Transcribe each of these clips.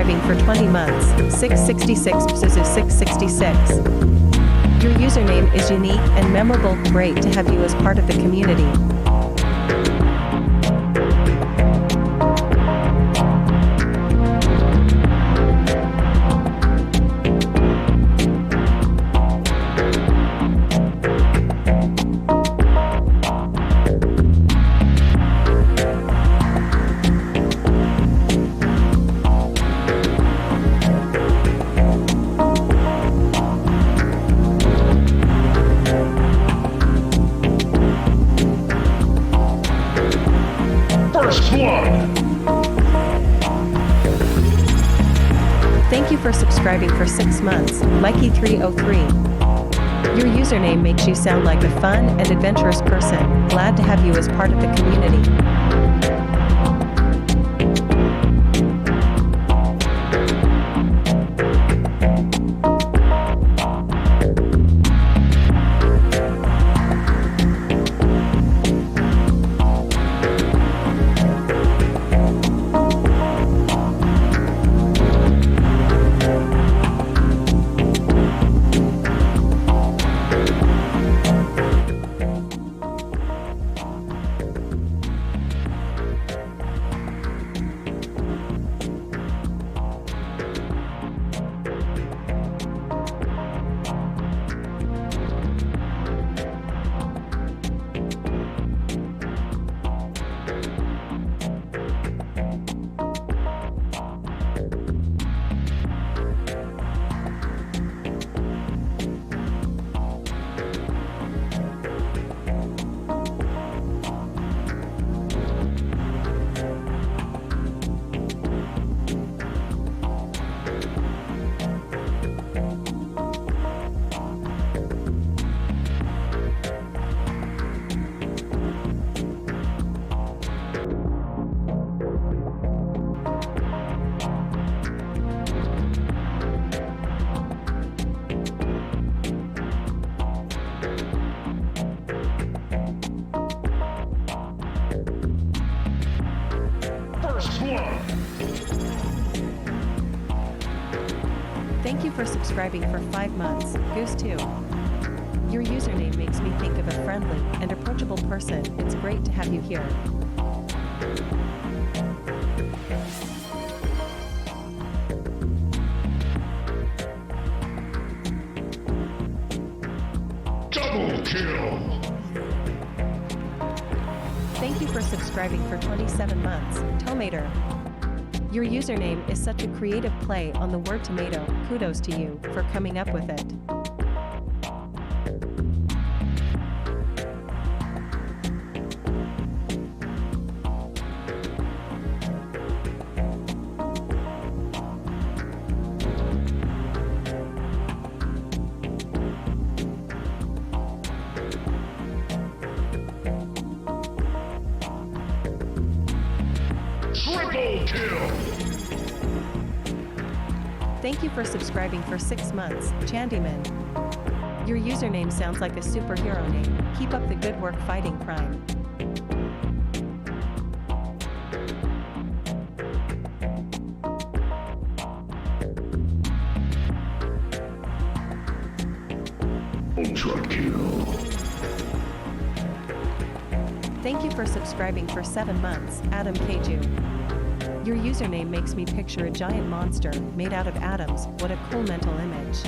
subscribing for 20 months. 666 Suzu 666. Your username is unique and memorable. Great to have you as part of the community. Thank you for subscribing for 6 months, Mikey303. Your username makes you sound like a fun and adventurous person. Glad to have you as part of the community. Thank you for subscribing for 5 months, Goose2. Your username makes me think of a friendly and approachable person. It's great to have you here. Double kill! Thank you for subscribing for 27 months, Tomater. Your username is such a creative play on the word tomato. Kudos to you for coming up with it. Triple kill! Thank you for subscribing for 6 months, Chandyman. Your username sounds like a superhero name. Keep up the good work fighting crime. Ultra kill. Thank you for subscribing for 7 months, Adam Keiju. Your username makes me picture a giant monster made out of atoms. What a cool mental image.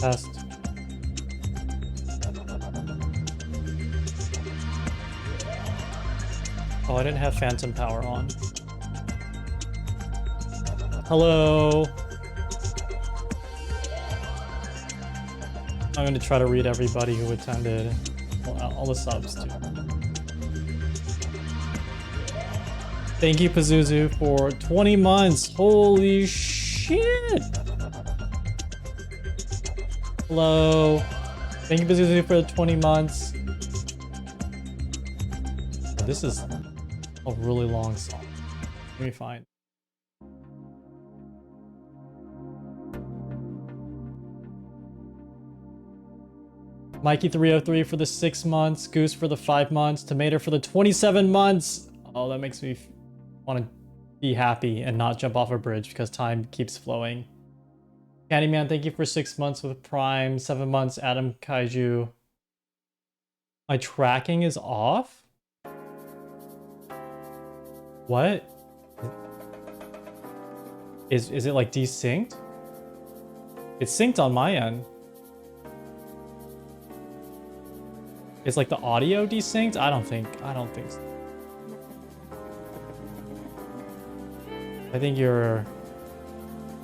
Test. Oh, I didn't have phantom power on. Hello. I'm gonna try to read everybody who attended. Well, all the subs too. Thank you, Pazuzu, for 20 months. Holy shit. Hello. Thank you, Pazuzu, for the 20 months. Oh, this is a really long song. Let me find. Mikey303 for the 6 months, Goose for the 5 months, Tomato for the 27 months. Oh, that makes me want to be happy and not jump off a bridge because time keeps flowing. Candyman, thank you for 6 months with Prime, 7 months, Adam Kaiju. My tracking is off? What? Is it like desynced? It's synced on my end. Is like the audio desynced? I don't think so. I think you're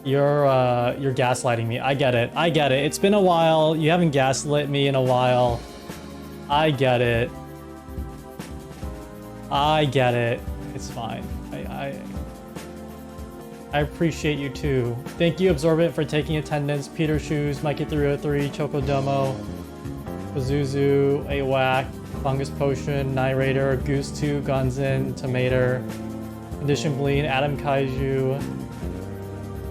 gaslighting me. I get it. It's been a while. You haven't gaslit me in a while. I get it. It's fine. I appreciate you too. Thank you, Absorbent, for taking attendance. Peter Shoes, Mikey303, Chocodomo, Pazuzu, AWAC, Fungus Potion, Nirator, Goose2, Gunzin, Tomato, Condition Bleed, Adam Kaiju,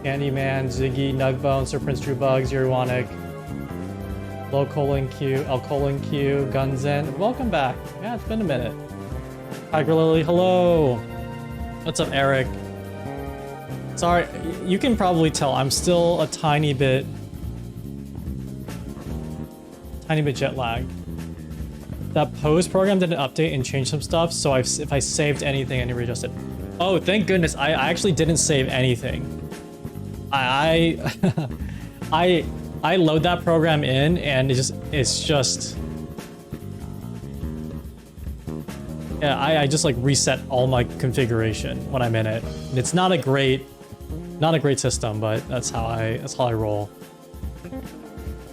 Candyman, Ziggy, Nugbone, Sir Prince Drew Bugs, Yuriwanic, Low Colon Q, L Colon Q, Gunzin. Welcome back. Yeah, it's been a minute. Tiger Lily, hello. What's up, Eric? Sorry, you can probably tell I'm still a tiny bit jet lagged. That pose program did an update and changed some stuff, so if I saved anything, I need to readjust it. Oh, thank goodness, I actually didn't save anything. I load that program in, and it's just yeah, I just like reset all my configuration when I'm in it. And it's not a great system, but that's how I roll.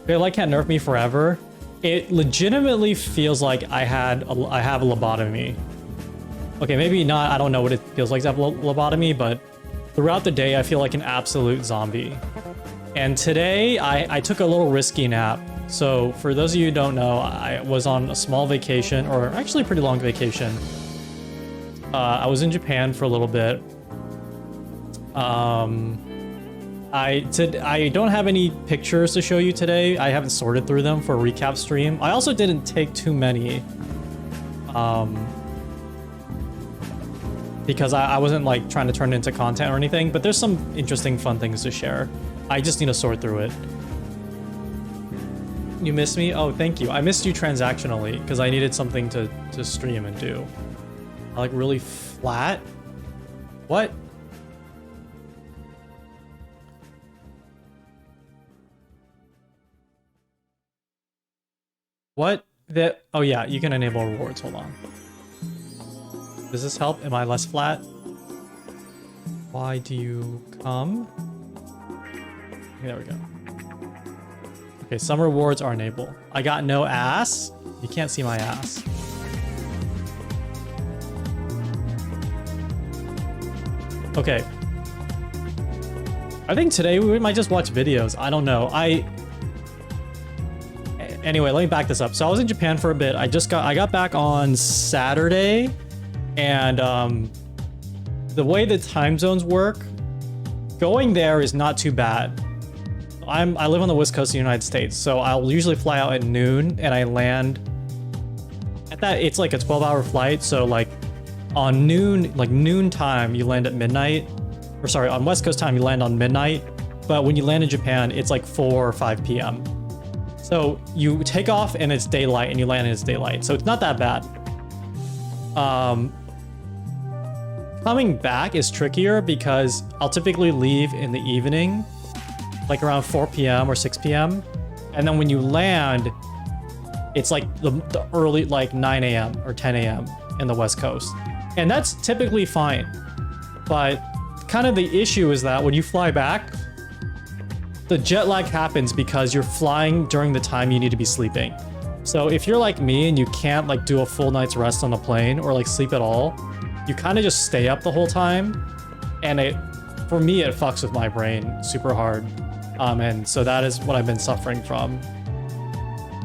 They like can't nerf me forever. It legitimately feels like I have a lobotomy. Okay, maybe not. I don't know what it feels like to have a lobotomy, but throughout the day I feel like an absolute zombie. And today I took a little risky nap. So for those of you who don't know, I was on a small vacation, or actually a pretty long vacation. I was in Japan for a little bit. I don't have any pictures to show you today. I haven't sorted through them for a recap stream. I also didn't take too many. Because I wasn't like trying to turn it into content or anything, but there's some interesting fun things to share. I just need to sort through it. You missed me? Oh, thank you. I missed you transactionally because I needed something to stream and do. I like really flat? What? What? Oh yeah, you can enable rewards. Hold on. Does this help? Am I less flat? Why do you come? Okay, there we go. Okay, some rewards are enabled. I got no ass. You can't see my ass. Okay. I think today we might just watch videos. I don't know. Anyway, let me back this up. So I was in Japan for a bit. I got back on Saturday, and the way the time zones work, going there is not too bad. I live on the west coast of the United States, so I'll usually fly out at noon, and I land at that. It's like a 12-hour flight, so like on noon time, you land at midnight. Or sorry, on West Coast time, you land on midnight. But when you land in Japan, it's like 4 or 5 p.m. So you take off and it's daylight, and you land and it's daylight. So it's not that bad. Coming back is trickier because I'll typically leave in the evening, like around 4 p.m. or 6 p.m. And then when you land, it's like the early, like 9 a.m. or 10 a.m. in the West Coast. And that's typically fine. But kind of the issue is that when you fly back, the jet lag happens because you're flying during the time you need to be sleeping. So if you're like me and you can't like do a full night's rest on the plane or like sleep at all, you kind of just stay up the whole time. And for me, it fucks with my brain super hard. And so that is what I've been suffering from.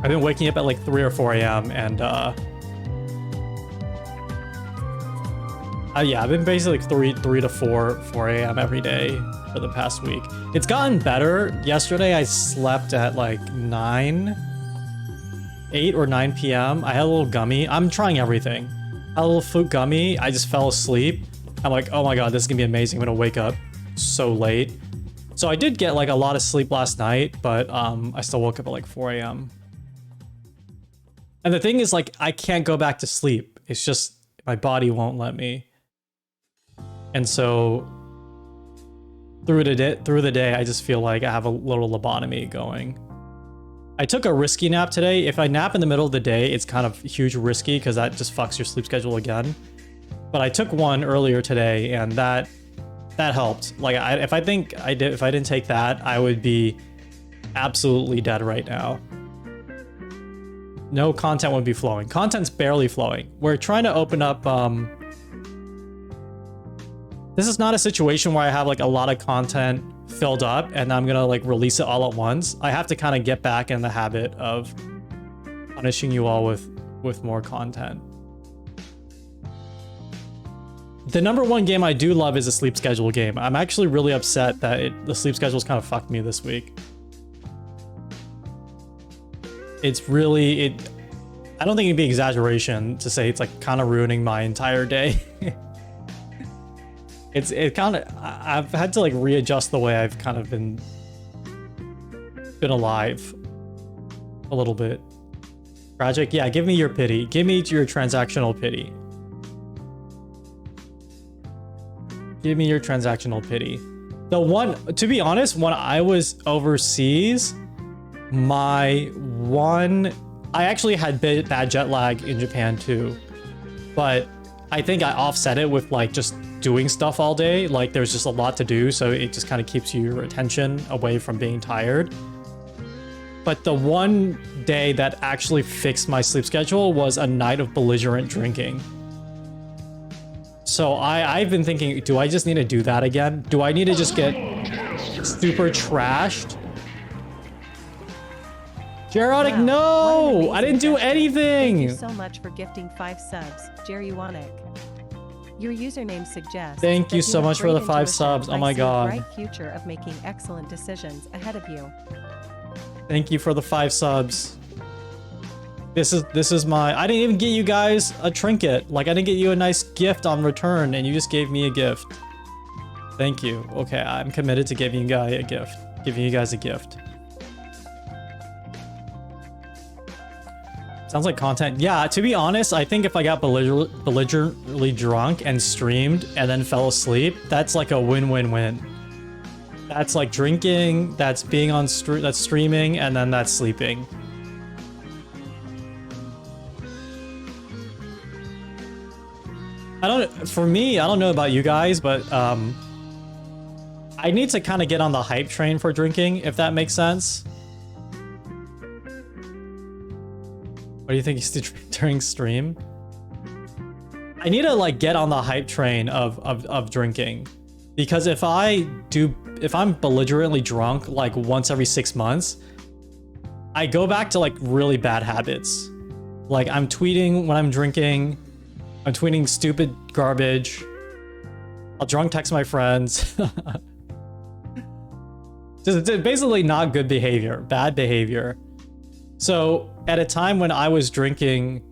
I've been waking up at like 3 or 4 a.m. and yeah, I've been basically like 3 to 4 a.m. every day for the past week. It's gotten better. Yesterday I slept at like 8 or 9 p.m. I had a little gummy. I'm trying everything. I had a little fruit gummy. I just fell asleep. I'm like, oh my god, this is gonna be amazing. I'm gonna wake up so late. So I did get like a lot of sleep last night, but I still woke up at like 4 a.m. And the thing is, like, I can't go back to sleep. It's just my body won't let me. And so through the day, I just feel like I have a little lobotomy going. I took a risky nap today. If I nap in the middle of the day, it's kind of huge risky because that just fucks your sleep schedule again. But I took one earlier today, and that helped. Like, if I didn't take that, I would be absolutely dead right now. No content would be flowing. Content's barely flowing. We're trying to open up. This is not a situation where I have like a lot of content filled up and I'm gonna like release it all at once. I have to kind of get back in the habit of punishing you all with more content. The number one game I do love is a sleep schedule game. I'm actually really upset that the sleep schedule's kind of fucked me this week. It's really, I don't think it'd be exaggeration to say it's like kind of ruining my entire day. It kind of, I've had to like readjust the way I've kind of been alive a little bit. Tragic, yeah, give me your pity. Give me your transactional pity. Give me your transactional pity. To be honest, when I was overseas, I actually had bad jet lag in Japan too, but I think I offset it with like just doing stuff all day. Like there's just a lot to do, so it just kind of keeps your attention away from being tired. But the one day that actually fixed my sleep schedule was a night of belligerent drinking. So I've been thinking, do I just need to do that again? Do I need to just get super trashed? Jeronic, Wow, no! I didn't do anything! Thank you so much for gifting 5 subs, Jerryonic. Your username suggests. Thank you that so have much for the great 5 intuition. subs. Oh I my see god. a bright future of making excellent decisions ahead of you. Thank you for the 5 subs. This is my, I didn't even get you guys a trinket. Like I didn't get you a nice gift on return and you just gave me a gift. Thank you. Okay, I'm committed to giving you guys a gift. Giving you guys a gift. Sounds like content. Yeah, to be honest, I think if I got belligerently drunk and streamed and then fell asleep, that's like a win-win-win. That's like drinking, that's being on that's streaming, and then that's sleeping. For me, I don't know about you guys, but I need to kind of get on the hype train for drinking, if that makes sense. What do you think you should drink during stream? I need to like get on the hype train of drinking, because if I'm belligerently drunk like once every 6 months, I go back to like really bad habits. Like I'm tweeting when I'm drinking, I'm tweeting stupid garbage. I'll drunk text my friends. Just basically not good behavior, bad behavior. So at a time when I was drinking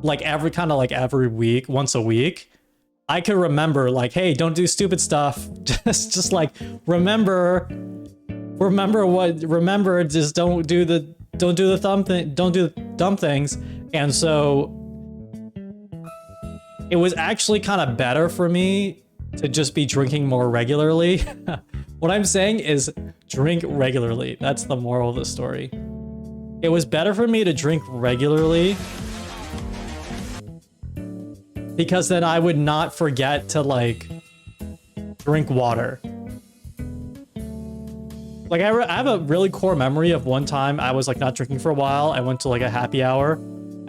like every week, once a week, I could remember like, hey, don't do stupid stuff. just like remember, just don't do the dumb things. And so it was actually kind of better for me to just be drinking more regularly. What I'm saying is Drink regularly. That's the moral of the story. It was better for me to drink regularly because then I would not forget to like drink water. Like I have a really core memory of one time I was like not drinking for a while. I went to like a happy hour.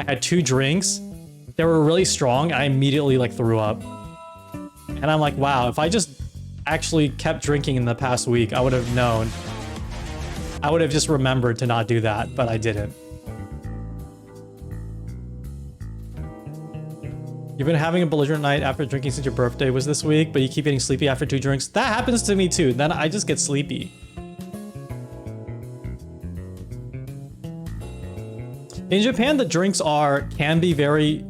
I had 2 drinks. They were really strong. I immediately like threw up. And I'm like, wow, if I just actually kept drinking in the past week, I would have known. I would have just remembered to not do that, but I didn't. You've been having a belligerent night after drinking since your birthday was this week, but you keep getting sleepy after 2 drinks. That happens to me too. Then I just get sleepy. In Japan, the drinks can be very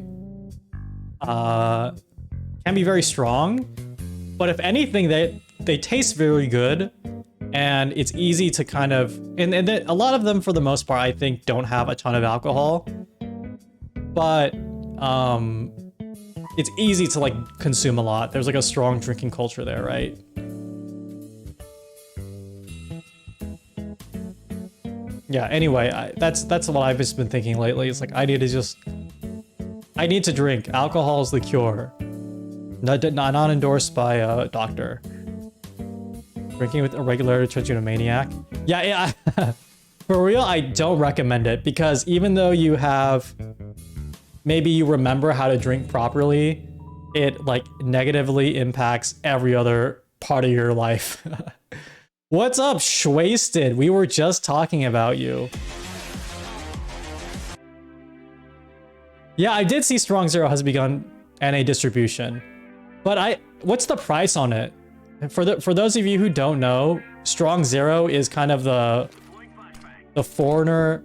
strong, but if anything, they taste very good, and it's easy to kind of and a lot of them for the most part I think don't have a ton of alcohol, but it's easy to like consume a lot. There's like a strong drinking culture there, right? Yeah, anyway, that's what I've just been thinking lately. It's like I need to drink. Alcohol is the cure. Not endorsed by a doctor. Drinking with irregularity turns you into a maniac. Yeah, for real, I don't recommend it because even though you have, maybe you remember how to drink properly, it like negatively impacts every other part of your life. What's up, Shwasted? We were just talking about you. Yeah, I did see Strong Zero has begun NA distribution, but what's the price on it? For those of you who don't know, Strong Zero is kind of the foreigner.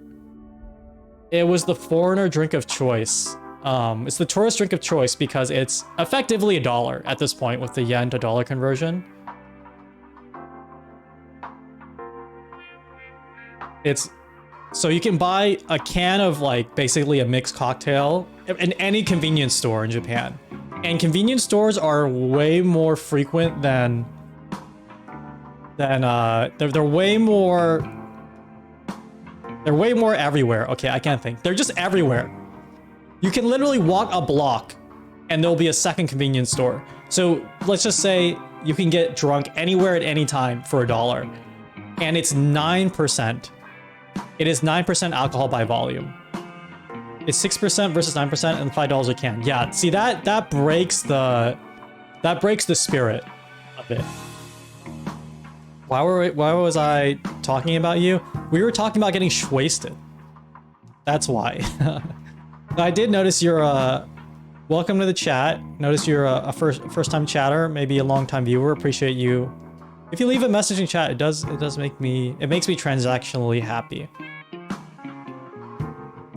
It was the foreigner drink of choice. It's the tourist drink of choice because it's effectively $1 at this point with the yen to dollar conversion. So you can buy a can of like basically a mixed cocktail in any convenience store in Japan. And convenience stores are way more frequent than they're way more everywhere. Okay, I can't think. They're just everywhere. You can literally walk a block and there'll be a second convenience store. So let's just say you can get drunk anywhere at any time for $1. And it's 9%. It is 9% alcohol by volume. It's 6% versus 9% and $5 a can. Yeah, see that breaks the spirit of it. Why was I talking about you? We were talking about getting shwasted. That's why. I did notice you're welcome to the chat. Notice you're a first time chatter, maybe a long time viewer. Appreciate you. If you leave a message in chat, it makes me transactionally happy.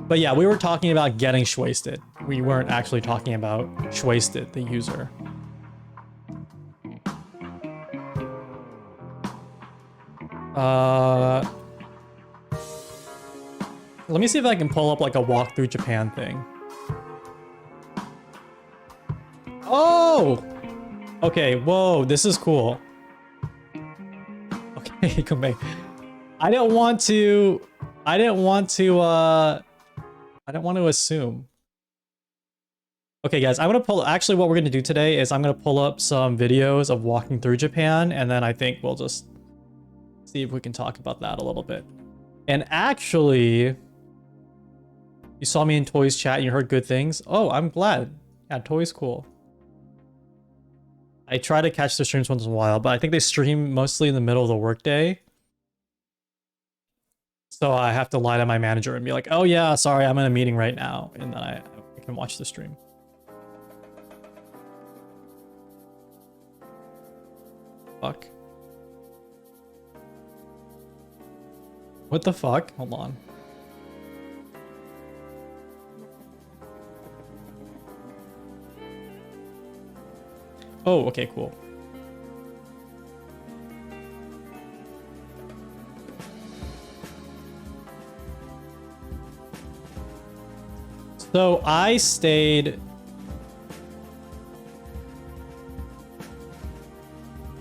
But yeah, we were talking about getting shwasted. We weren't actually talking about shwasted, the user. Let me see if I can pull up like a walk through Japan thing. Oh! Okay, whoa, this is cool. Okay, Kume. I didn't want to assume. Okay, guys, I'm gonna actually what we're gonna do today is I'm gonna pull up some videos of walking through Japan, and then I think we'll just see if we can talk about that a little bit. And actually, you saw me in Toys chat and you heard good things. Oh, I'm glad. Yeah, Toys cool. I try to catch their streams once in a while, but I think they stream mostly in the middle of the workday. So I have to lie to my manager and be like, oh yeah, sorry, I'm in a meeting right now. And then I can watch the stream. Fuck. What the fuck? Hold on. Oh, okay, cool. So I stayed...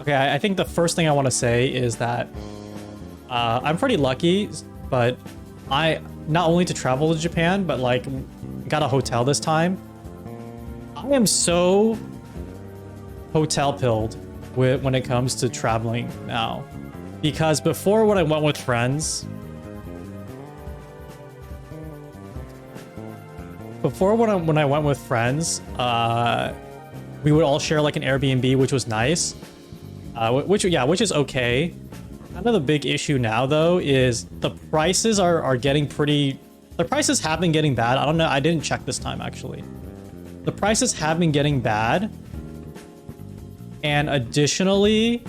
Okay, I think the first thing I want to say is that I'm pretty lucky, but I not only to travel to Japan, but like got a hotel this time. I am so hotel pilled when it comes to traveling now, because before when I went with friends, when I went with friends, we would all share like an Airbnb, which was nice, which is okay. Kind of the big issue now though is the prices are getting pretty. The prices have been getting bad. I don't know. I didn't check this time actually. The prices have been getting bad, and additionally,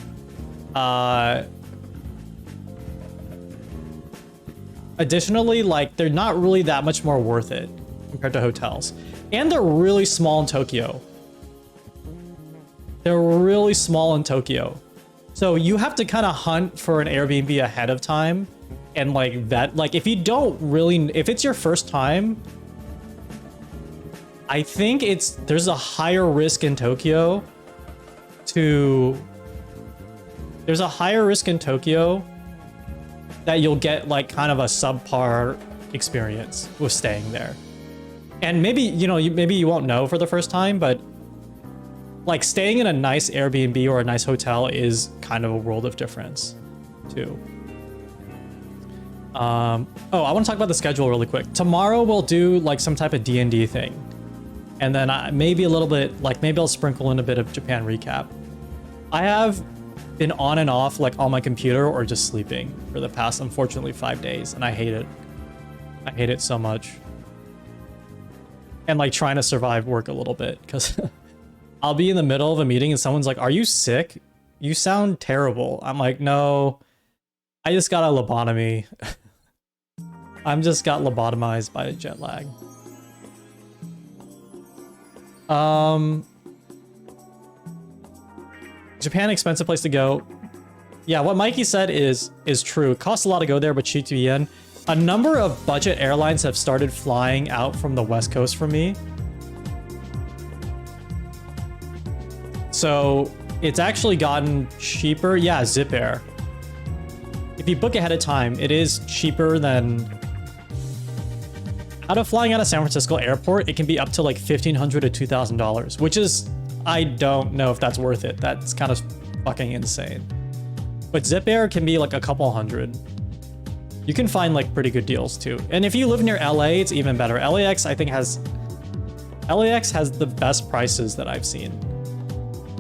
like they're not really that much more worth it compared to hotels, and they're really small in Tokyo. They're really small in Tokyo. So you have to kind of hunt for an Airbnb ahead of time and like vet. Like if it's your first time, I think there's a higher risk in Tokyo that you'll get like kind of a subpar experience with staying there. And maybe, maybe you won't know for the first time, but like staying in a nice Airbnb or a nice hotel is kind of a world of difference too. I want to talk about the schedule really quick. Tomorrow we'll do like some type of D&D thing. And then maybe a little bit, like maybe I'll sprinkle in a bit of Japan recap. I have been on and off like on my computer or just sleeping for the past, unfortunately, 5 days. And I hate it. I hate it so much. And like trying to survive work a little bit because I'll be in the middle of a meeting and someone's like, "Are you sick? You sound terrible." I'm like, "No, I just got a lobotomy." I'm just got lobotomized by a jet lag. Japan, expensive place to go. Yeah, what Mikey said is true. It costs a lot to go there, but cheap to be in. A number of budget airlines have started flying out from the West Coast for me. So it's actually gotten cheaper. Yeah, Zip Air. If you book ahead of time, it is cheaper than flying out of San Francisco airport. It can be up to like $1,500 to $2,000, which is, I don't know if that's worth it. That's kind of fucking insane. But Zip Air can be like a couple hundred. You can find like pretty good deals too. And if you live near LA, it's even better. LAX has the best prices that I've seen.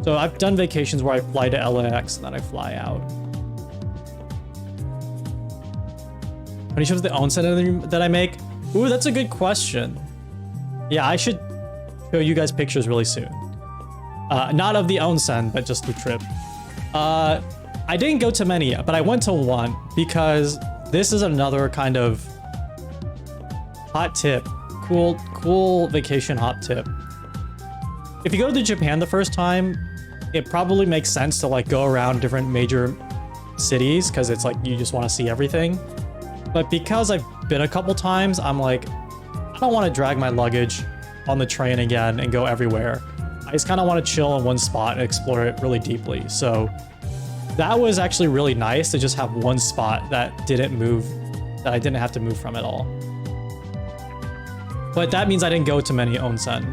So I've done vacations where I fly to LAX and then I fly out. How many shows the onsen that I make? Ooh, that's a good question. Yeah, I should show you guys pictures really soon. Not of the onsen, but just the trip. I didn't go to many yet, but I went to one because this is another kind of hot tip. Cool vacation hot tip. If you go to Japan the first time, it probably makes sense to like go around different major cities because it's like you just want to see everything. But because I've been a couple times, I'm like, I don't want to drag my luggage on the train again and go everywhere. I just kind of want to chill in one spot and explore it really deeply. So that was actually really nice to just have one spot that didn't move, that I didn't have to move from at all. But that means I didn't go to many onsen.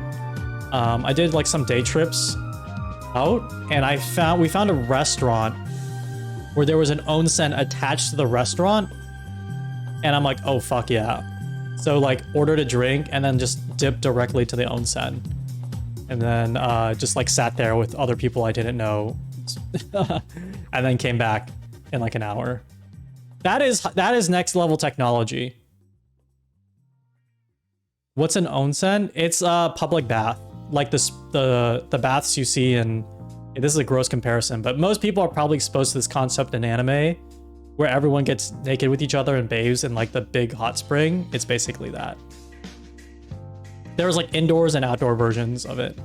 I did like some day trips out, and we found a restaurant where there was an onsen attached to the restaurant, and I'm like, oh fuck yeah. So like ordered a drink and then just dipped directly to the onsen, and then just like sat there with other people I didn't know, and then came back in like an hour. That is next level technology. What's an onsen? It's a public bath, like the baths you see in. This is a gross comparison, but most people are probably exposed to this concept in anime, where everyone gets naked with each other and bathes in like the big hot spring. It's basically that. There was like indoors and outdoor versions of it.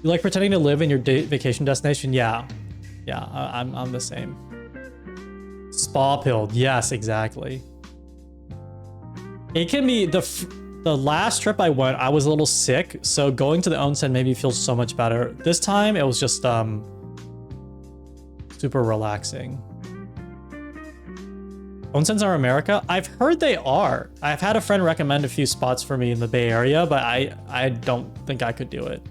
You like pretending to live in your vacation destination? Yeah, I'm the same. Spa pilled, yes, exactly. It can be the last trip I went, I was a little sick, so going to the onsen made me feel so much better. This time it was just super relaxing. Onsens are America? I've heard they are. I've had a friend recommend a few spots for me in the Bay Area, but I don't think I could do it.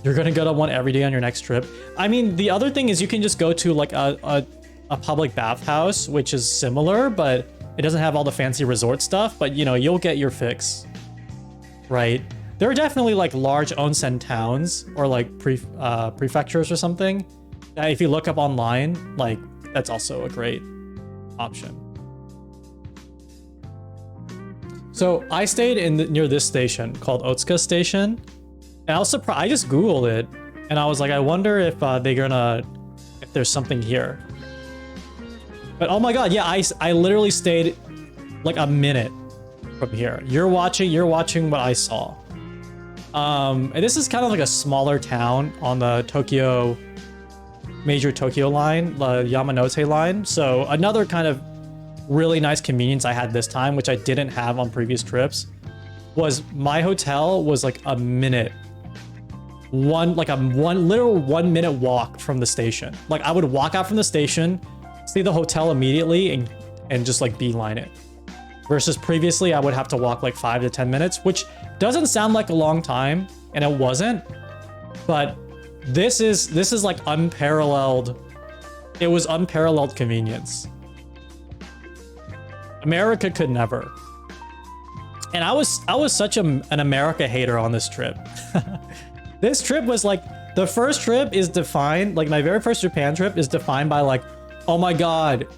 You're gonna go to one every day on your next trip. I mean, the other thing is you can just go to like a public bathhouse, which is similar, but it doesn't have all the fancy resort stuff, but you know, you'll get your fix, right? There are definitely like large onsen towns or like prefectures or something. If you look up online, like that's also a great option. So I stayed near this station called Otsuka Station. And I was surprised. I just Googled it, and I was like, I wonder if if there's something here. But oh my god, yeah, I literally stayed like a minute from here. You're watching what I saw. And this is kind of like a smaller town on the major Tokyo line, the Yamanote line. So another kind of really nice convenience I had this time, which I didn't have on previous trips, was my hotel was like a minute. One literal 1 minute walk from the station. Like I would walk out from the station, see the hotel immediately, and just like beeline it. Versus previously I would have to walk like 5 to 10 minutes, which doesn't sound like a long time, and it wasn't. But this is like unparalleled. It was unparalleled convenience. America could never. And I was such an America hater on this trip. This trip was like, the first trip is defined, like my very first Japan trip is defined by like, oh my god,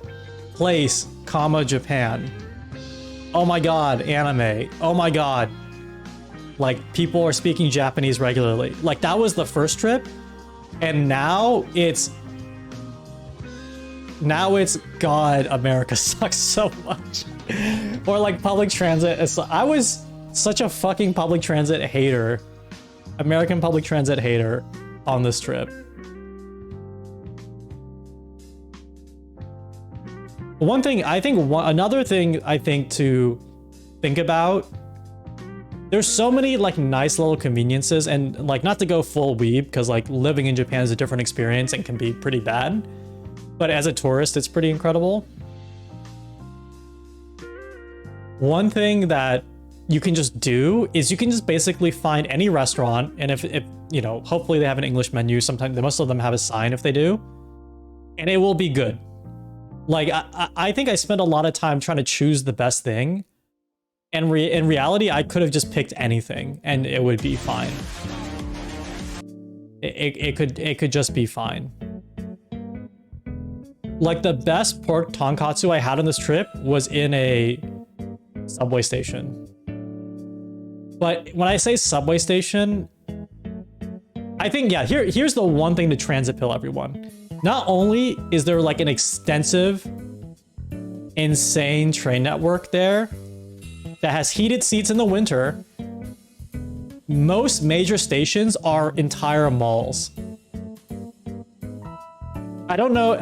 place, comma, Japan. Oh my god, anime. Oh my god, like people are speaking Japanese regularly. Like that was the first trip. And now it's God, America sucks so much. Or like public transit. I was such a fucking public transit hater. American public transit hater on this trip. Another thing I think to think about, there's so many like nice little conveniences, and like not to go full weeb, because like living in Japan is a different experience and can be pretty bad. But as a tourist, it's pretty incredible. One thing that you can just do is you can just basically find any restaurant, and if you know, hopefully they have an English menu. Sometimes most of them have a sign if they do, and it will be good. Like I think I spent a lot of time trying to choose the best thing, and in reality I could have just picked anything and it would be fine. It could just be fine. Like the best pork tonkatsu I had on this trip was in a subway station. But when I say subway station, I think, yeah, here's the one thing to transit pill everyone. Not only is there like an extensive, insane train network there that has heated seats in the winter, most major stations are entire malls. I don't know,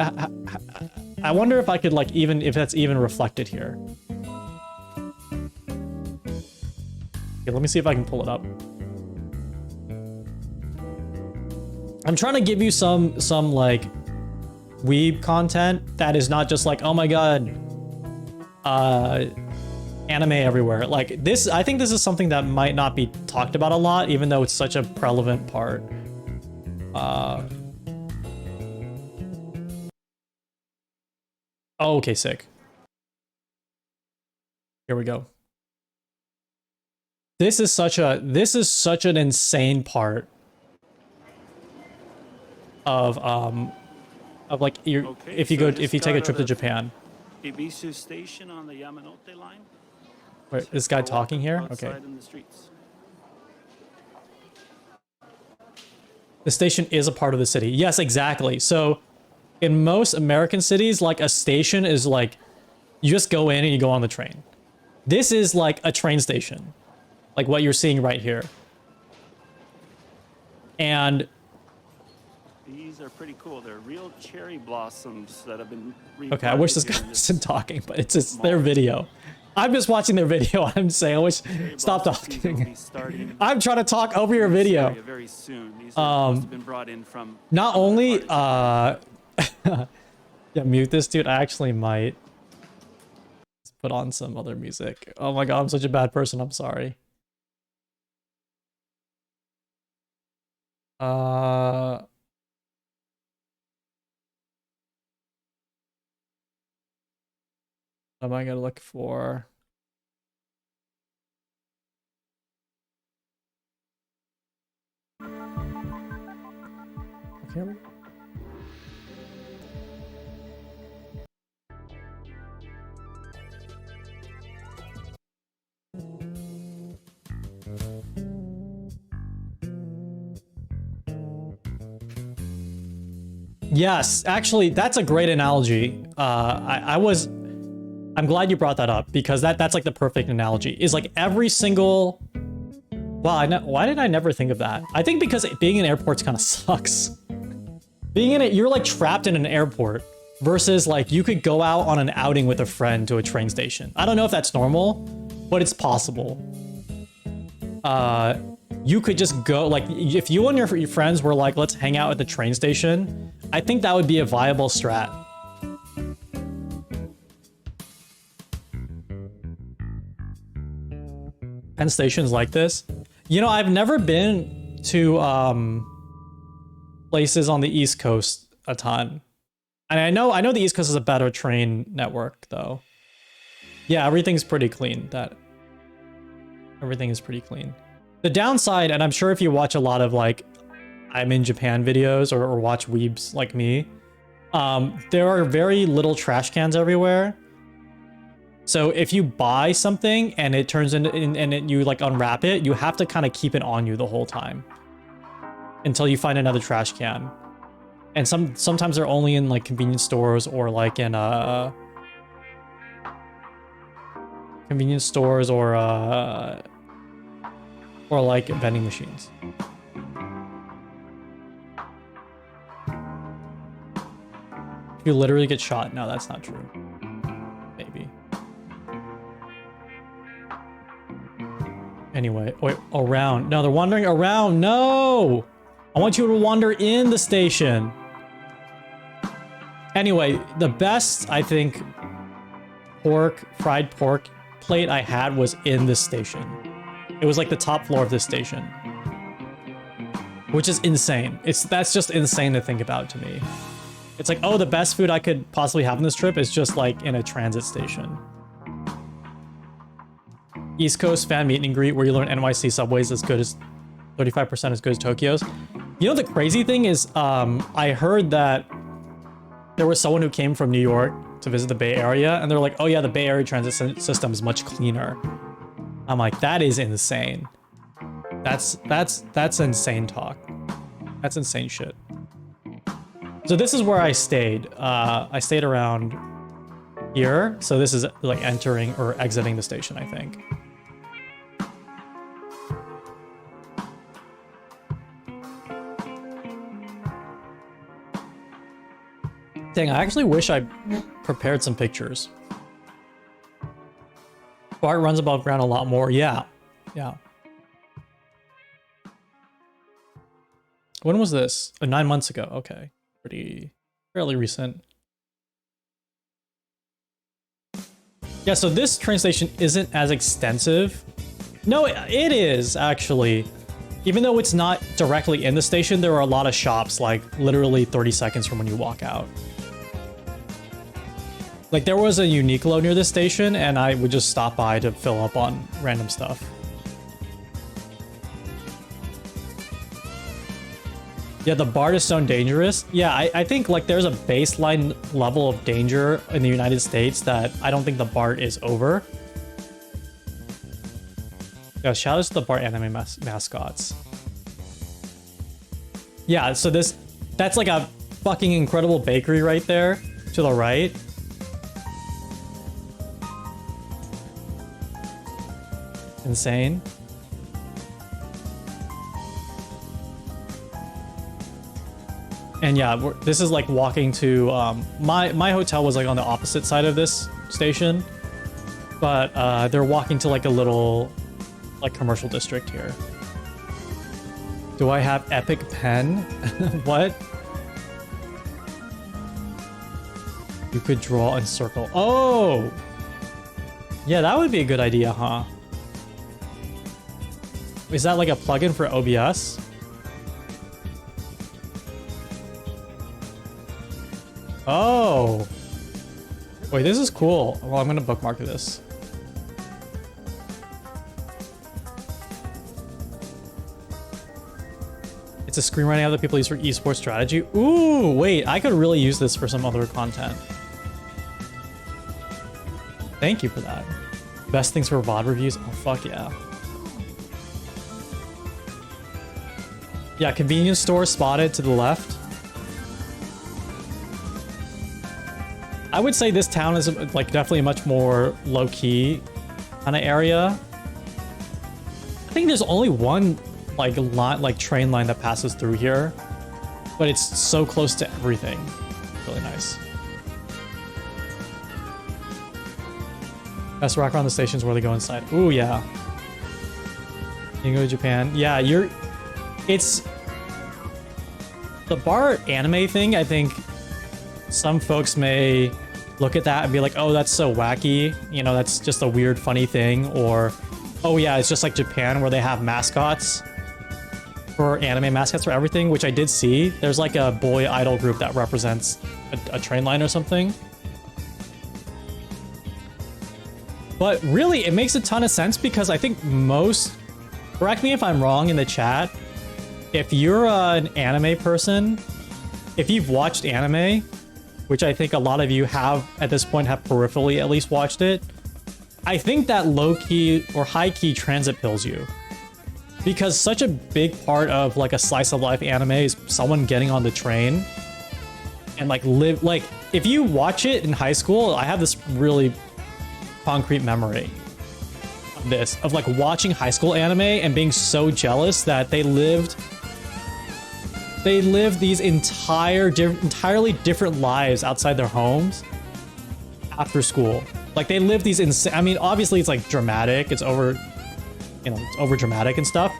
I wonder if I could like if that's even reflected here. Okay, let me see if I can pull it up. I'm trying to give you some like weeb content that is not just like, oh my god, anime everywhere. Like this, I think this is something that might not be talked about a lot, even though it's such a prevalent part. Oh, okay, sick. Here we go. This is such an insane part of like if you take a trip to Japan. Ibisu station on the Yamanote line. Wait, this guy talking here? Okay. The station is a part of the city. Yes, exactly. So in most American cities, like a station is like, you just go in and you go on the train. This is like a train station. Like what you're seeing right here. And these are pretty cool. They're real cherry blossoms that have been okay, I wish this guy wasn't talking, but it's their video. I'm just watching their video. I'm saying, I wish, stop talking. I'm trying to talk over your video. Very soon. These have been brought in from not only Yeah, mute this dude. I actually might. Let's put on some other music. Oh my god, I'm such a bad person. I'm sorry. What am I gonna look for? Okay. Yes, actually, that's a great analogy. I'm glad you brought that up because that's like the perfect analogy. Is like every single. Wow, why did I never think of that? I think because being in airports kind of sucks. Being in it, you're like trapped in an airport versus like you could go out on an outing with a friend to a train station. I don't know if that's normal, but it's possible. You could just go, like, if you and your friends were like, let's hang out at the train station, I think that would be a viable strat. Penn stations like this. You know, I've never been to places on the East Coast a ton. And I know the East Coast is a better train network, though. Yeah, everything's pretty clean. Everything is pretty clean. The downside, and I'm sure if you watch a lot of like I'm in Japan videos or watch weebs like me, there are very little trash cans everywhere. So if you buy something and it turns into and you like unwrap it, you have to kind of keep it on you the whole time until you find another trash can. And sometimes they're only in like convenience stores or like in convenience stores or like vending machines. You literally get shot. No, that's not true. Maybe. Anyway, wait, around. No, they're wandering around. No! I want you to wander in the station. Anyway, the best, I think, fried pork plate I had was in this station. It was like the top floor of this station. Which is insane. That's just insane to think about to me. It's like, oh, the best food I could possibly have on this trip is just like in a transit station. East Coast fan meet and greet where you learn NYC subways as good as 35% as good as Tokyo's. You know, the crazy thing is, I heard that there was someone who came from New York to visit the Bay Area, and they're like, oh yeah, the Bay Area transit system is much cleaner. I'm like, that is insane. That's insane talk. That's insane shit. So this is where I stayed. I stayed around here. So this is like entering or exiting the station, I think. Dang, I actually wish I prepared some pictures. BART runs above ground a lot more. Yeah. Yeah. When was this? 9 months ago. Okay. Fairly recent. Yeah, so this train station isn't as extensive. No, it is actually. Even though it's not directly in the station, there are a lot of shops like literally 30 seconds from when you walk out. Like there was a Uniqlo near this station and I would just stop by to fill up on random stuff. Yeah, the BART is so dangerous. Yeah, I think like there's a baseline level of danger in the United States that I don't think the BART is over. Yeah, shout out to the BART anime mascots. Yeah, so that's like a fucking incredible bakery right there to the right. Insane. And yeah, this is like walking to my hotel was like on the opposite side of this station, but they're walking to like a little like commercial district here. Do I have epic pen? What? You could draw and circle. Oh! Yeah, that would be a good idea, huh? Is that like a plugin for OBS? Oh! Wait, this is cool. Well, I'm gonna bookmark this. It's a screenwriting other people use for esports strategy. Ooh, wait, I could really use this for some other content. Thank you for that. Best things for VOD reviews? Oh, fuck yeah. Yeah, convenience store spotted to the left. I would say this town is like definitely a much more low-key kind of area. I think there's only one like train line that passes through here, but it's so close to everything. Really nice. Best rock around the stations where they go inside. Ooh, yeah. You can go to Japan. Yeah, it's the bar anime thing. I think some folks may look at that and be like, oh, that's so wacky. You know, that's just a weird, funny thing. Or, oh yeah, it's just like Japan where they have mascots for anime, mascots for everything, which I did see. There's like a boy idol group that represents a train line or something. But really, it makes a ton of sense because I think most, correct me if I'm wrong in the chat, if you're an anime person, if you've watched anime, which I think a lot of you have at this point have peripherally at least watched it, I think that low-key or high-key transit pills you. Because such a big part of like a slice of life anime is someone getting on the train and like live, like if you watch it in high school, I have this really concrete memory of this, of like watching high school anime and being so jealous that they lived these entirely different lives outside their homes after school. Like they live these insane, I mean, obviously it's like dramatic, it's over, you know, it's over dramatic and stuff,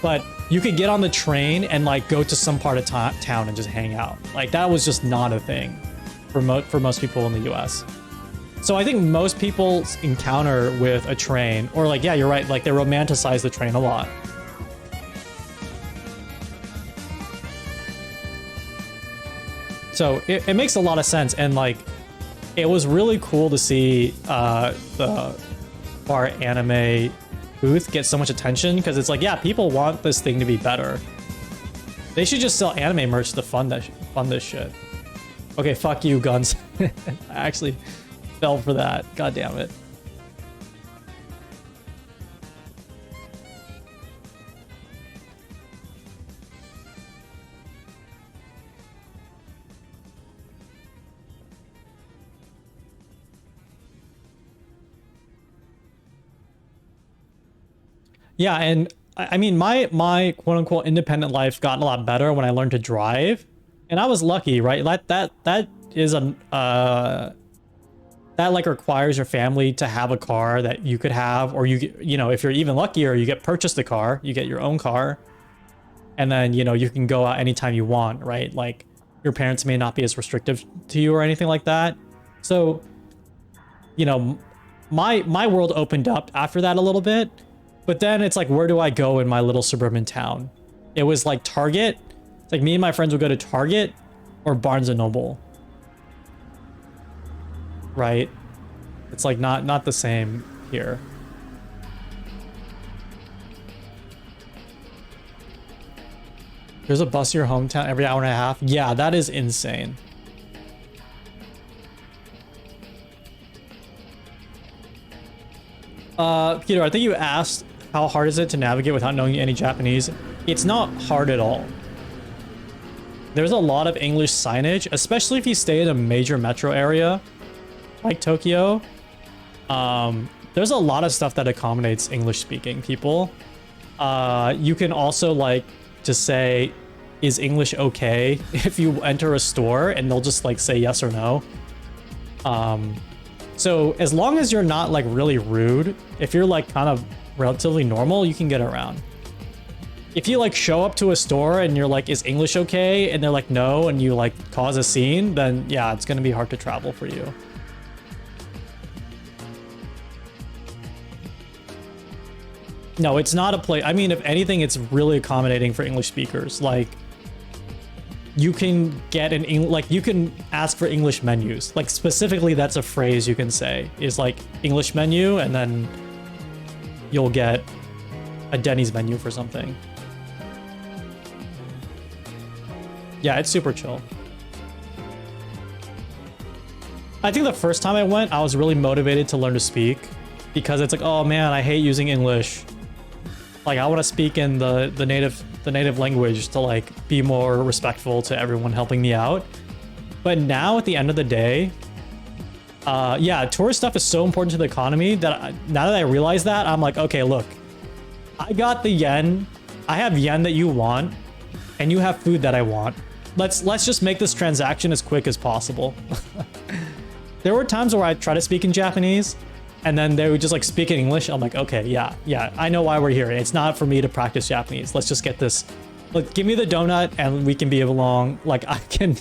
but you could get on the train and like go to some part of town and just hang out. Like that was just not a thing for most people in the US. So I think most people's encounter with a train, or like, yeah, you're right, like they romanticize the train a lot. So it makes a lot of sense, and like it was really cool to see the bar anime booth get so much attention, because it's like, yeah, people want this thing to be better. They should just sell anime merch to fund this shit. Okay, fuck you, Guns. I actually fell for that. God damn it. Yeah, and I mean, my quote unquote independent life got a lot better when I learned to drive, and I was lucky, right? That is that like requires your family to have a car that you could have, or you know, if you're even luckier, you get purchased a car, you get your own car, and then you know you can go out anytime you want, right? Like your parents may not be as restrictive to you or anything like that. So, you know, my world opened up after that a little bit. But then it's like, where do I go in my little suburban town? It was like Target. It's like me and my friends would go to Target or Barnes and Noble. Right? It's like not the same here. There's a bus to your hometown every hour and a half. Yeah, that is insane. Peter, I think you asked how hard is it to navigate without knowing any Japanese. It's not hard at all. There's a lot of English signage, especially if you stay in a major metro area like Tokyo. There's a lot of stuff that accommodates English speaking people. You can also like just say, is English okay, if you enter a store, and they'll just like say yes or no. So as long as you're not like really rude, if you're like kind of relatively normal, you can get around. if you like show up to a store and you're like, is English okay? And they're like, no, and you like cause a scene, then yeah, it's gonna be hard to travel for you. No, it's not a place. I mean, if anything, it's really accommodating for English speakers. Like, you can get you can ask for English menus. Like, specifically, that's a phrase you can say is like English menu, and then you'll get a Denny's menu for something. Yeah, it's super chill. I think the first time I went, I was really motivated to learn to speak because it's like, oh man, I hate using English. Like, I want to speak in the native language to like be more respectful to everyone helping me out. But now at the end of the day, yeah, tourist stuff is so important to the economy that now that I realize that, I'm like, okay, look, I got the yen. I have yen that you want, and you have food that I want. Let's just make this transaction as quick as possible. There were times where I try to speak in Japanese, and then they would just like speak in English. I'm like, okay, yeah, I know why we're here. It's not for me to practice Japanese. Let's just get this. Like, give me the donut, and we can be along. Like, I can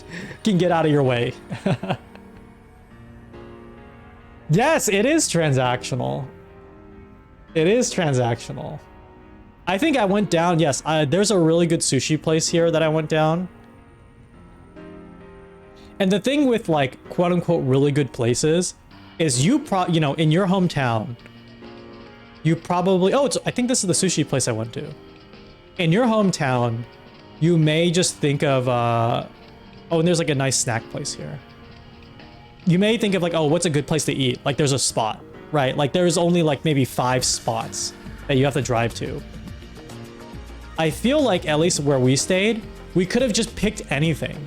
get out of your way. Yes, it is transactional. It is transactional. I think I went down. Yes, there's a really good sushi place here that I went down. And the thing with like quote unquote really good places is you know, in your hometown, you probably, I think this is the sushi place I went to. In your hometown, you may just think of, and there's like a nice snack place here. You may think of like, oh, what's a good place to eat? Like there's a spot, right? Like there's only like maybe 5 spots that you have to drive to. I feel like at least where we stayed, we could have just picked anything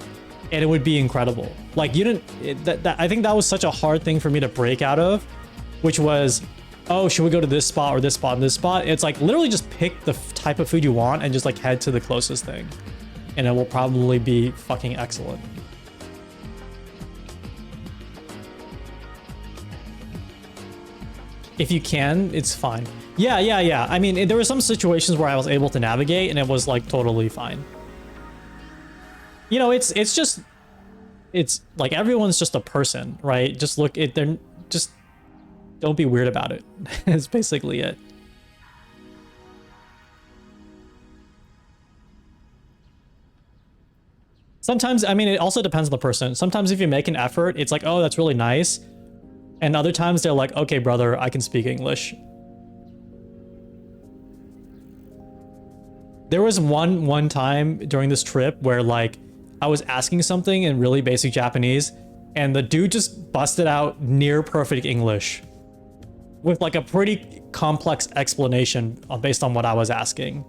and it would be incredible. Like you didn't, I think that was such a hard thing for me to break out of, which was, oh, should we go to this spot or this spot and this spot? It's like literally just pick the type of food you want and just like head to the closest thing. And it will probably be fucking excellent. If you can, it's fine. Yeah. I mean, there were some situations where I was able to navigate and it was like totally fine. You know, it's like everyone's just a person, right? Just look at they're just don't be weird about it. It's basically it. Sometimes, I mean, it also depends on the person. Sometimes if you make an effort, it's like, oh, that's really nice. And other times they're like, okay, brother, I can speak English. There was one time during this trip where like I was asking something in really basic Japanese and the dude just busted out near perfect English with like a pretty complex explanation based on what I was asking.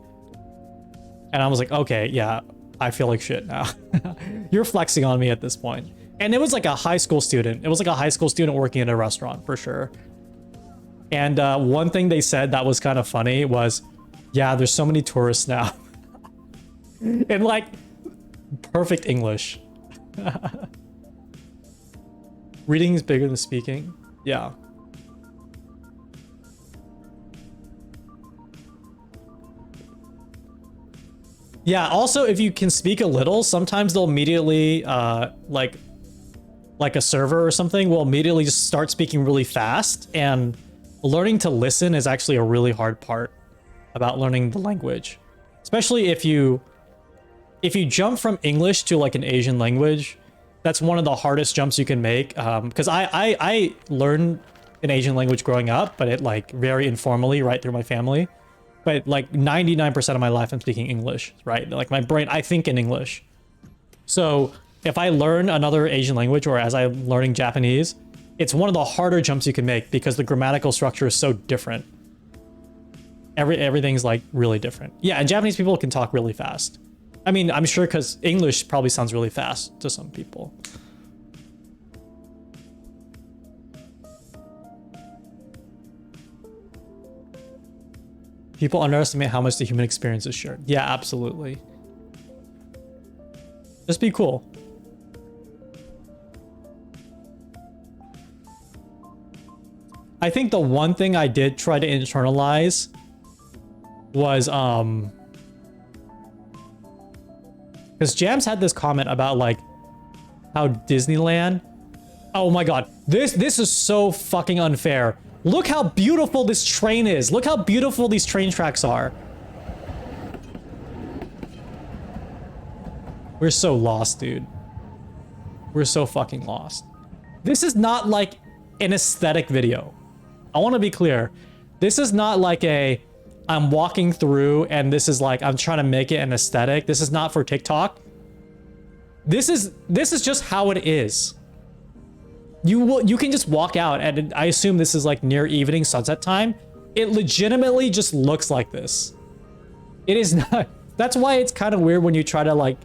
And I was like, okay, yeah, I feel like shit now. You're flexing on me at this point. And it was like a high school student. It was like a high school student working in a restaurant for sure. And one thing they said that was kind of funny was, yeah, there's so many tourists now. In like perfect English. Reading is bigger than speaking. Yeah. Yeah, also if you can speak a little, sometimes they'll immediately like a server or something will immediately just start speaking really fast, and learning to listen is actually a really hard part about learning the language. Especially if you jump from English to like an Asian language, that's one of the hardest jumps you can make. Because I learned an Asian language growing up, but it like very informally right through my family. But like 99% of my life I'm speaking English, right? Like my brain, I think in English. So if I learn another Asian language or as I'm learning Japanese, it's one of the harder jumps you can make because the grammatical structure is so different. Everything's like really different. Yeah, and Japanese people can talk really fast. I mean, I'm sure because English probably sounds really fast to some people. People underestimate how much the human experience is shared. Yeah, absolutely. Just be cool. I think the one thing I did try to internalize was Because Jams had this comment about like how Disneyland. Oh my god, this is so fucking unfair. Look how beautiful this train is. Look how beautiful these train tracks are. We're so lost, dude. We're so fucking lost. This is not like an aesthetic video. I want to be clear. This is not like a I'm walking through and this is like I'm trying to make it an aesthetic. This is not for TikTok. This is just how it is. You can just walk out, and I assume this is like near evening sunset time. It legitimately just looks like this. It is not. That's why it's kind of weird when you try to like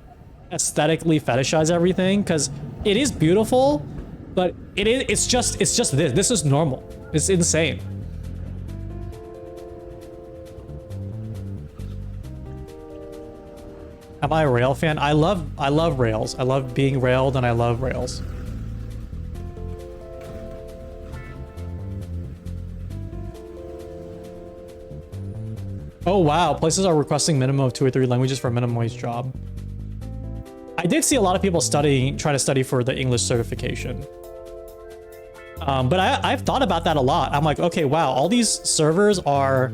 aesthetically fetishize everything, because it is beautiful, but it's just this. This is normal. It's insane. Am I a rail fan? I love rails. I love being railed, and I love rails. Oh wow, places are requesting minimum of 2 or 3 languages for a minimum wage job. I did see a lot of people trying to study for the English certification. But I've thought about that a lot. I'm like, okay, wow, all these servers are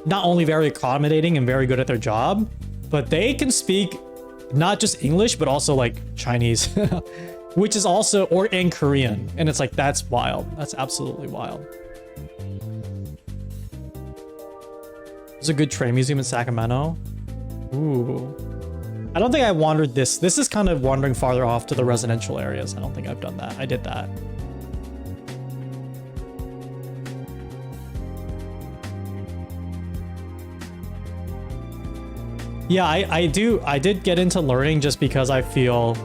not only very accommodating and very good at their job, but they can speak not just English, but also like Chinese, which is also, and Korean. And it's like, that's wild. That's absolutely wild. There's a good train museum in Sacramento. Ooh. I don't think I wandered this. This is kind of wandering farther off to the residential areas. I don't think I've done that. I did that. Yeah, I did get into learning just because I feel,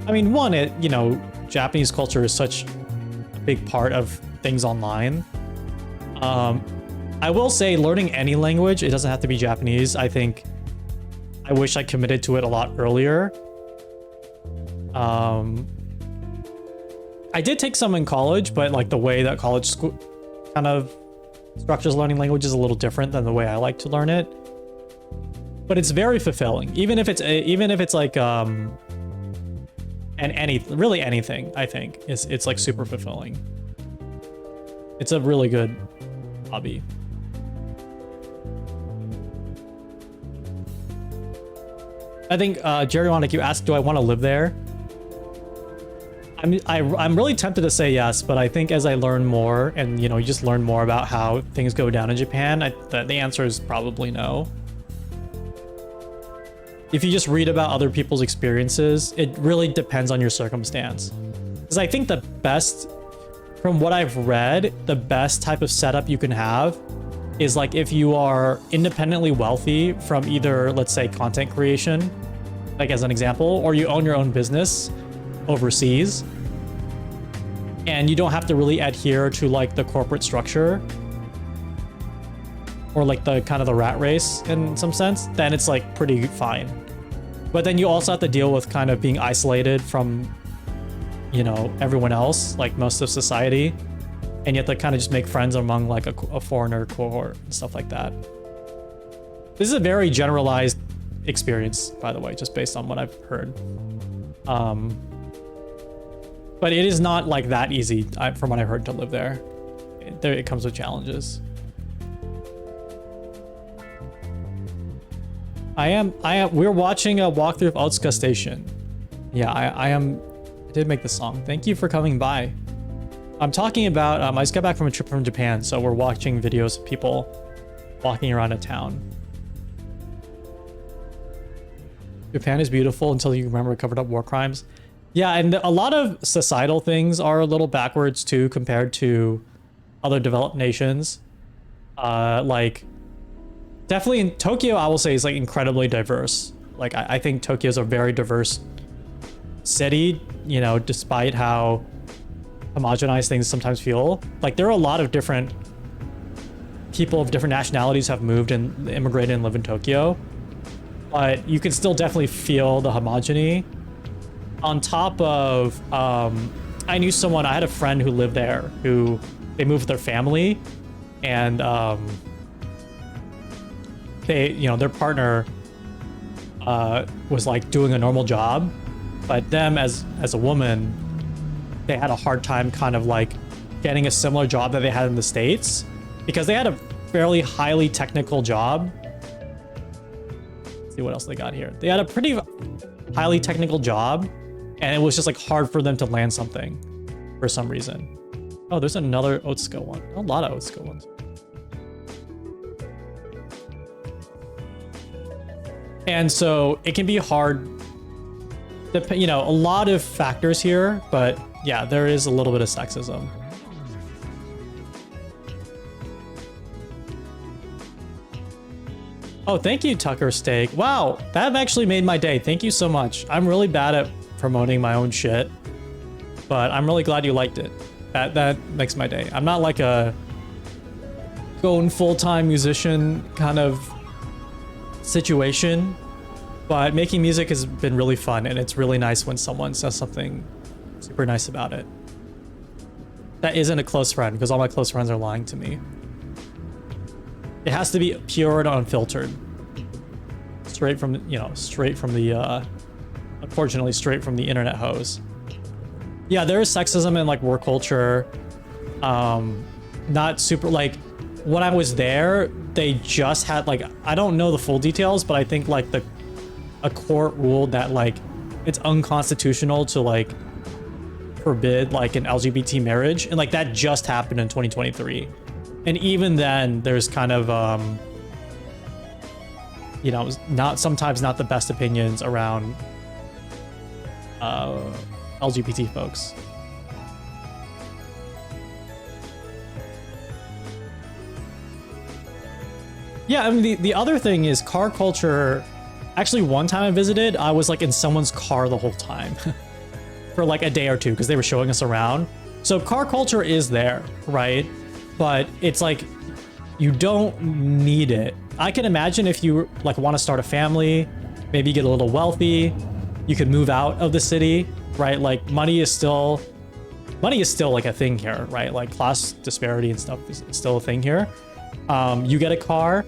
I mean, one, you know, Japanese culture is such a big part of things online. I will say learning any language, it doesn't have to be Japanese. I think I wish I committed to it a lot earlier. I did take some in college, but like the way that college school kind of structures learning language is a little different than the way I like to learn it. But it's very fulfilling, even if it's like really anything. I think it's like super fulfilling. It's a really good hobby. I think Jerry Wanick, you asked, do I want to live there? I'm really tempted to say yes, but I think as I learn more, and you know, you just learn more about how things go down in Japan, the answer is probably no. If you just read about other people's experiences, it really depends on your circumstance. Because I think the best, from what I've read, the best type of setup you can have is like if you are independently wealthy from either, let's say, content creation, like as an example, or you own your own business overseas, and you don't have to really adhere to like the corporate structure or like the kind of the rat race in some sense, then it's like pretty fine. But then you also have to deal with kind of being isolated from, you know, everyone else, like most of society. And you have to kind of just make friends among like a foreigner cohort and stuff like that. This is a very generalized experience, by the way, just based on what I've heard. But it is not like that easy, from what I've heard, to live there. It comes with challenges. We're watching a walkthrough of Otsuka Station. Yeah, I did make the song. Thank you for coming by. I'm talking about, I just got back from a trip from Japan, so we're watching videos of people walking around a town. Japan is beautiful until you remember it covered up war crimes. Yeah, and a lot of societal things are a little backwards too compared to other developed nations. Like, definitely in Tokyo, I will say, is like incredibly diverse. Like, I think Tokyo is a very diverse city, you know, despite how homogenized things sometimes feel. Like, there are a lot of different people of different nationalities have moved and immigrated and live in Tokyo, but you can still definitely feel the homogeny. On top of, I knew someone, I had a friend who lived there, who they moved with their family, and they, you know, their partner was like doing a normal job, but them as a woman, they had a hard time kind of like getting a similar job that they had in the States because they had a fairly highly technical job. Let's see what else they got here. They had a pretty highly technical job, and it was just like hard for them to land something for some reason. Oh, there's another Otsuka one. A lot of Otsuka ones. And so it can be hard, you know, a lot of factors here, but yeah, there is a little bit of sexism. Oh, thank you, Tucker Steak. Wow, that actually made my day. Thank you so much. I'm really bad at promoting my own shit, but I'm really glad you liked it. That makes my day. I'm not like a going full-time musician kind of situation, but making music has been really fun, and it's really nice when someone says something super nice about it. That isn't a close friend, because all my close friends are lying to me. It has to be pure and unfiltered. Straight from, you know, straight from the, unfortunately, straight from the internet hose. Yeah, there is sexism in like work culture. Not super, like, when I was there, they just had like, I don't know the full details, but I think like a court ruled that like it's unconstitutional to like forbid like an LGBT marriage, and like that just happened in 2023. And even then, there's kind of, you know, sometimes not the best opinions around LGBT folks. Yeah, I mean, the other thing is car culture. Actually, one time I visited, I was like in someone's car the whole time for like a day or two because they were showing us around. So car culture is there, right? But it's like, you don't need it. I can imagine if you like want to start a family, maybe get a little wealthy, you could move out of the city, right? Like money is still like a thing here, right? Like class disparity and stuff is still a thing here. You get a car,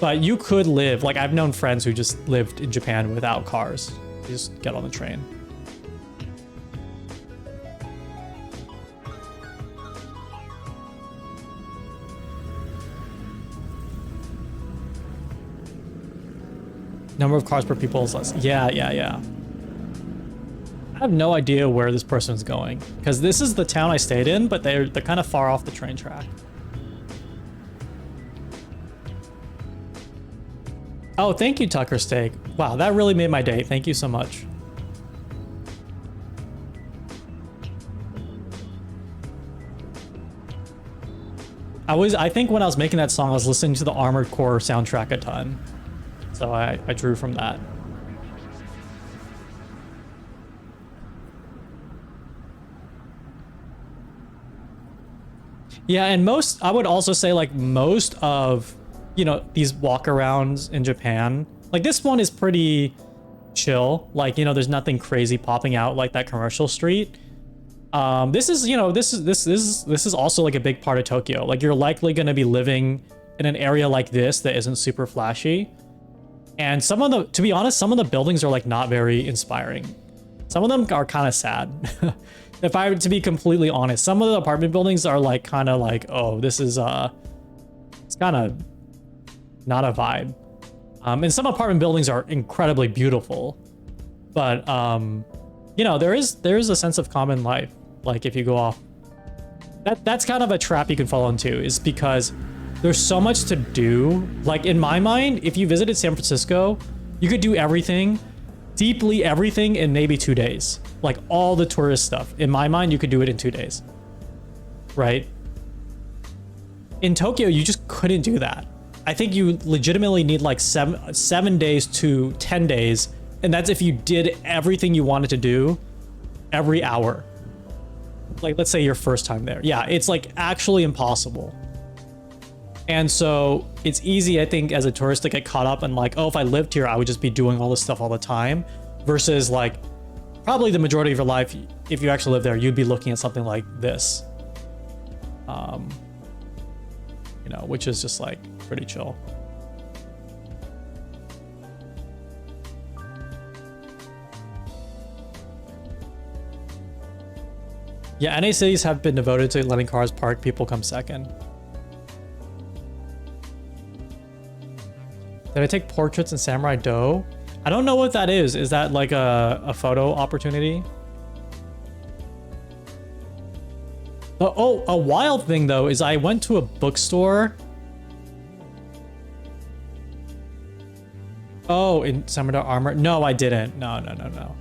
but you could live, like I've known friends who just lived in Japan without cars. You just get on the train. Number of cars per people is less. Yeah. I have no idea where this person's going because this is the town I stayed in, but they're kind of far off the train track. Oh, thank you, Tucker Steak. Wow, that really made my day. Thank you so much. I think when I was making that song, I was listening to the Armored Core soundtrack a ton. So I drew from that. Yeah, and I would also say like most of, you know, these walkarounds in Japan, like this one is pretty chill. Like, you know, there's nothing crazy popping out like that commercial street. This is, you know, this is also like a big part of Tokyo. Like you're likely going to be living in an area like this that isn't super flashy. And to be honest, some of the buildings are like not very inspiring. Some of them are kind of sad. If I were to be completely honest, some of the apartment buildings are like kind of like, oh, this is it's kind of not a vibe. And some apartment buildings are incredibly beautiful, but you know, there is a sense of common life. Like if you go off, that's kind of a trap you can fall into, is because there's so much to do. Like in my mind, if you visited San Francisco, you could do everything, deeply everything in maybe 2 days. Like all the tourist stuff. In my mind, you could do it in 2 days, right? In Tokyo, you just couldn't do that. I think you legitimately need like 7 days to 10 days. And that's if you did everything you wanted to do every hour. Like, let's say your first time there. Yeah, it's like actually impossible. And so it's easy, I think, as a tourist to get caught up in like, oh, if I lived here, I would just be doing all this stuff all the time. Versus like, probably the majority of your life, if you actually live there, you'd be looking at something like this. You know, which is just like pretty chill. Yeah, NA cities have been devoted to letting cars park, people come second. Did I take portraits in Samurai Doe? I don't know what that is. Is that like a photo opportunity? Oh, a wild thing though is I went to a bookstore. Oh, in Samurai Doe armor? No, I didn't. No.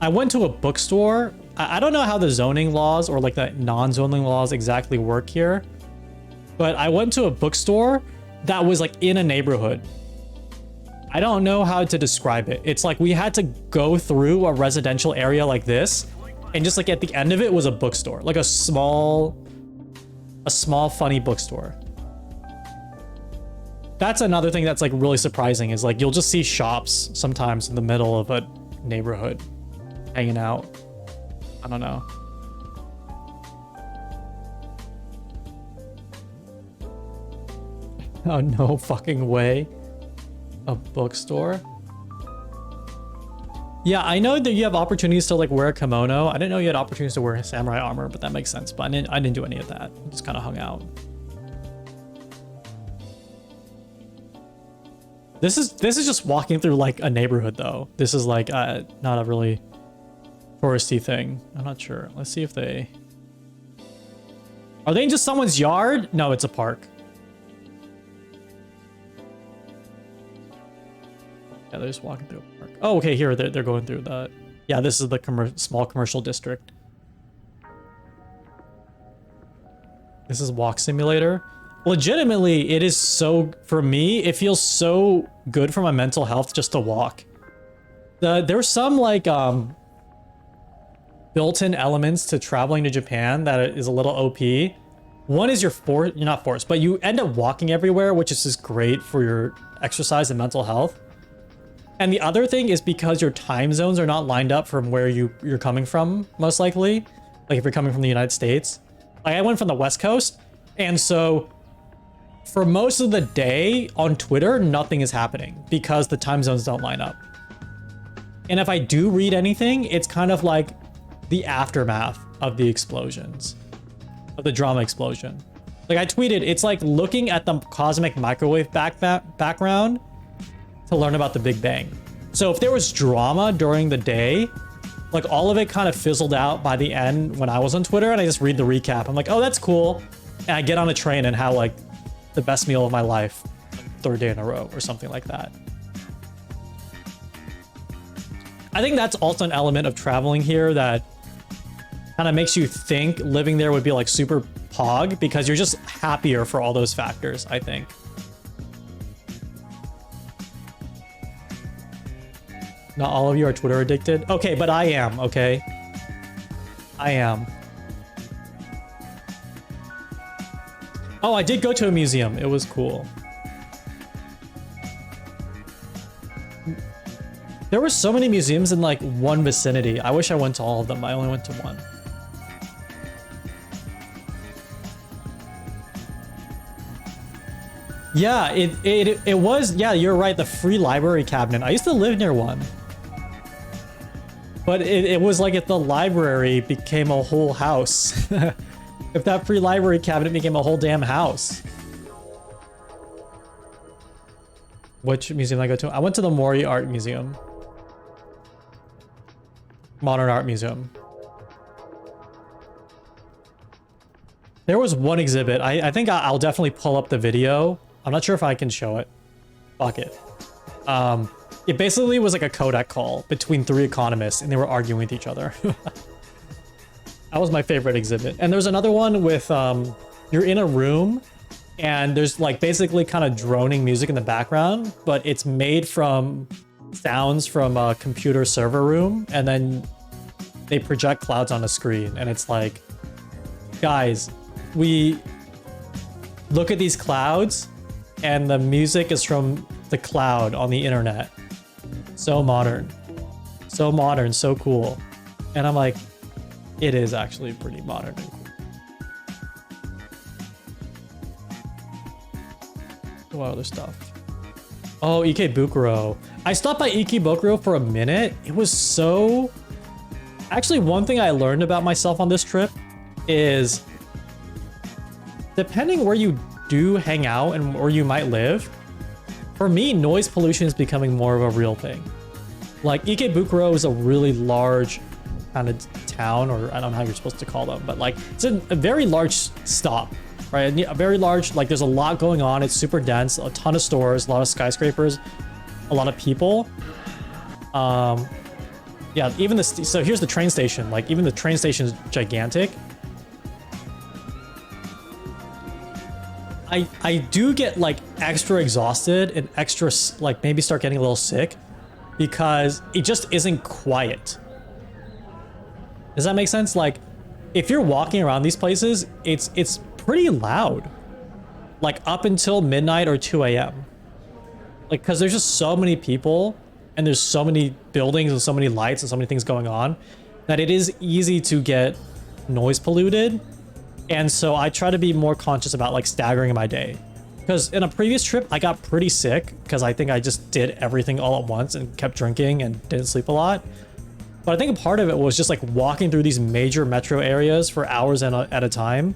I went to a bookstore. I don't know how the zoning laws or like the non-zoning laws exactly work here, but I went to a bookstore that was like in a neighborhood. I don't know how to describe it. It's like we had to go through a residential area like this, and just like at the end of it was a bookstore, like a small funny bookstore. That's another thing that's like really surprising is like you'll just see shops sometimes in the middle of a neighborhood hanging out. I don't know. Oh, no fucking way. A bookstore? Yeah, I know that you have opportunities to like wear a kimono. I didn't know you had opportunities to wear samurai armor, but that makes sense. But I didn't do any of that. I just kind of hung out. This is just walking through like a neighborhood though. This is like not a really touristy thing. I'm not sure. Let's see if they... Are they in just someone's yard? No, it's a park. Yeah, they're just walking through a park. Oh, okay, here, they're going through the... Yeah, this is the small commercial district. This is Walk Simulator. Legitimately, it is so... For me, it feels so good for my mental health just to walk. There's some, like, built-in elements to traveling to Japan that is a little OP. One is you're not forced, but you end up walking everywhere, which is just great for your exercise and mental health. And the other thing is because your time zones are not lined up from where you're coming from, most likely. Like if you're coming from the United States. Like I went from the West Coast, and so for most of the day on Twitter, nothing is happening because the time zones don't line up. And if I do read anything, it's kind of like the aftermath of the explosions, of the drama explosion. Like I tweeted, it's like looking at the cosmic microwave background to learn about the Big Bang. So if there was drama during the day, like all of it kind of fizzled out by the end when I was on Twitter, and I just read the recap. I'm like, oh, that's cool. And I get on a train and have like the best meal of my life, third day in a row or something like that. I think that's also an element of traveling here that kind of makes you think living there would be like super pog, because you're just happier for all those factors, I think. Not all of you are Twitter addicted. Okay, but I am, okay? I am. Oh, I did go to a museum. It was cool. There were so many museums in like one vicinity. I wish I went to all of them. I only went to one. Yeah, it was, yeah, you're right, the free library cabinet. I used to live near one. But it was like if the library became a whole house. If that free library cabinet became a whole damn house. Which museum did I go to? I went to the Mori Art Museum. Modern Art Museum. There was one exhibit. I think I'll definitely pull up the video. I'm not sure if I can show it. Fuck it. It basically was like a Kodak call between three economists, and they were arguing with each other. That was my favorite exhibit. And there's another one with, you're in a room, and there's like basically kind of droning music in the background, but it's made from sounds from a computer server room, and then they project clouds on a screen, and it's like, guys, we look at these clouds, and the music is from the cloud on the internet. So modern. So modern, so cool. And I'm like, it is actually pretty modern and cool. What other stuff? Oh, Ikebukuro. I stopped by Ikebukuro for a minute. It was so Actually, one thing I learned about myself on this trip is depending where you do hang out and where you might live, for me, noise pollution is becoming more of a real thing. Like Ikebukuro is a really large kind of town, or I don't know how you're supposed to call them, but like it's a very large stop, right? A very large, like there's a lot going on. It's super dense, a ton of stores, a lot of skyscrapers, a lot of people. Yeah, even so here's the train station. Like even the train station is gigantic. I do get like extra exhausted and extra like maybe start getting a little sick because it just isn't quiet. Does that make sense? Like if you're walking around these places, it's pretty loud. Like up until midnight or 2 a.m. Like because there's just so many people and there's so many buildings and so many lights and so many things going on that it is easy to get noise polluted. And so I try to be more conscious about like staggering my day. Because in a previous trip, I got pretty sick because I think I just did everything all at once and kept drinking and didn't sleep a lot. But I think a part of it was just like walking through these major metro areas for hours at a time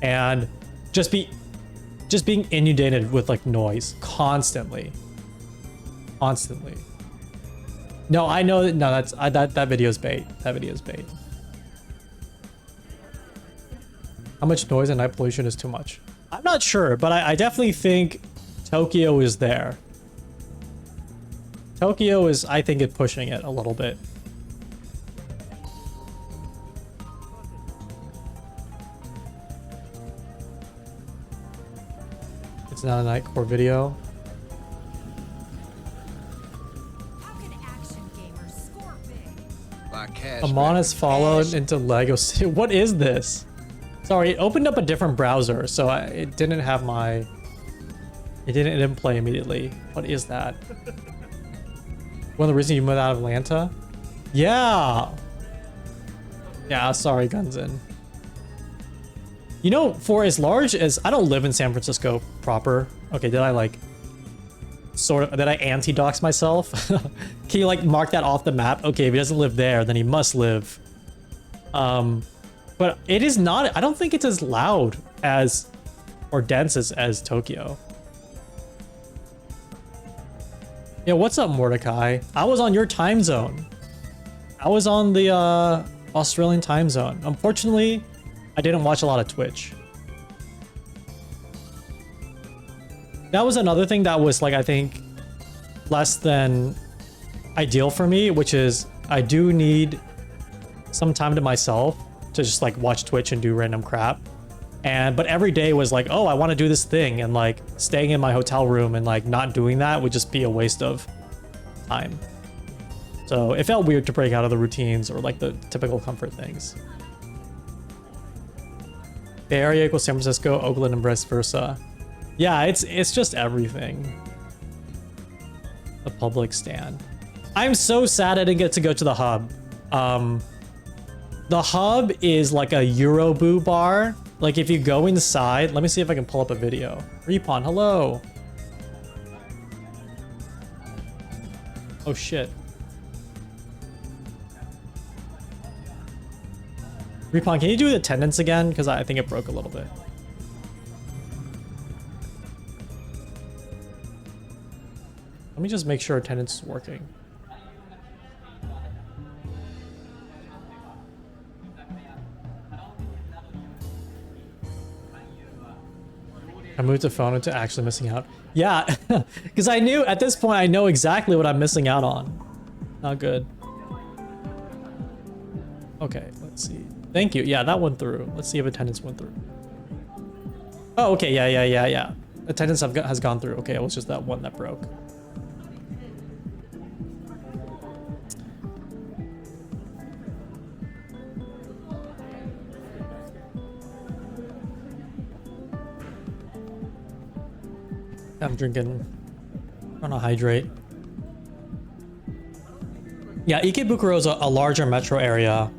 and just being inundated with like noise constantly. No, I know that. No, that video is bait. That video is bait. How much noise and night pollution is too much? I'm not sure, but I definitely think Tokyo is there. Tokyo is, I think, it's pushing it a little bit. It's not a Nightcore video. Amon has followed into Lego City. What is this? Sorry, it opened up a different browser, so it didn't have my... It didn't play immediately. What is that? One of the reasons you moved out of Atlanta? Yeah! Yeah, sorry, Gunzin. You know, for as large as... I don't live in San Francisco proper. Okay, did I like... Sort of... Did I anti-dox myself? Can you like mark that off the map? Okay, if he doesn't live there, then he must live. But it is not... I don't think it's as loud as... Or dense as Tokyo. Yeah, what's up, Mordecai? I was on your time zone. I was on the Australian time zone. Unfortunately, I didn't watch a lot of Twitch. That was another thing that was like, I think, less than ideal for me, which is I do need some time to myself to just like watch Twitch and do random crap. But every day was like, oh, I want to do this thing, and like staying in my hotel room and like not doing that would just be a waste of time. So it felt weird to break out of the routines or like the typical comfort things. Bay Area equals San Francisco, Oakland, and vice versa. Yeah, it's just everything. The public stand. I'm so sad I didn't get to go to the hub. The hub is like a Euroboo bar. Like if you go inside, let me see if I can pull up a video. Repon, hello. Oh shit. Repon, can you do the attendance again? Because I think it broke a little bit. Let me just make sure attendance is working. I moved the phone into actually missing out. Yeah, because I knew at this point, I know exactly what I'm missing out on. Not good. Okay, let's see. Thank you. Yeah, that went through. Let's see if attendance went through. Oh, okay. Yeah. Attendance has gone through. Okay, it was just that one that broke. I'm drinking. Trying to hydrate. Yeah, Ikebukuro is a larger metro area.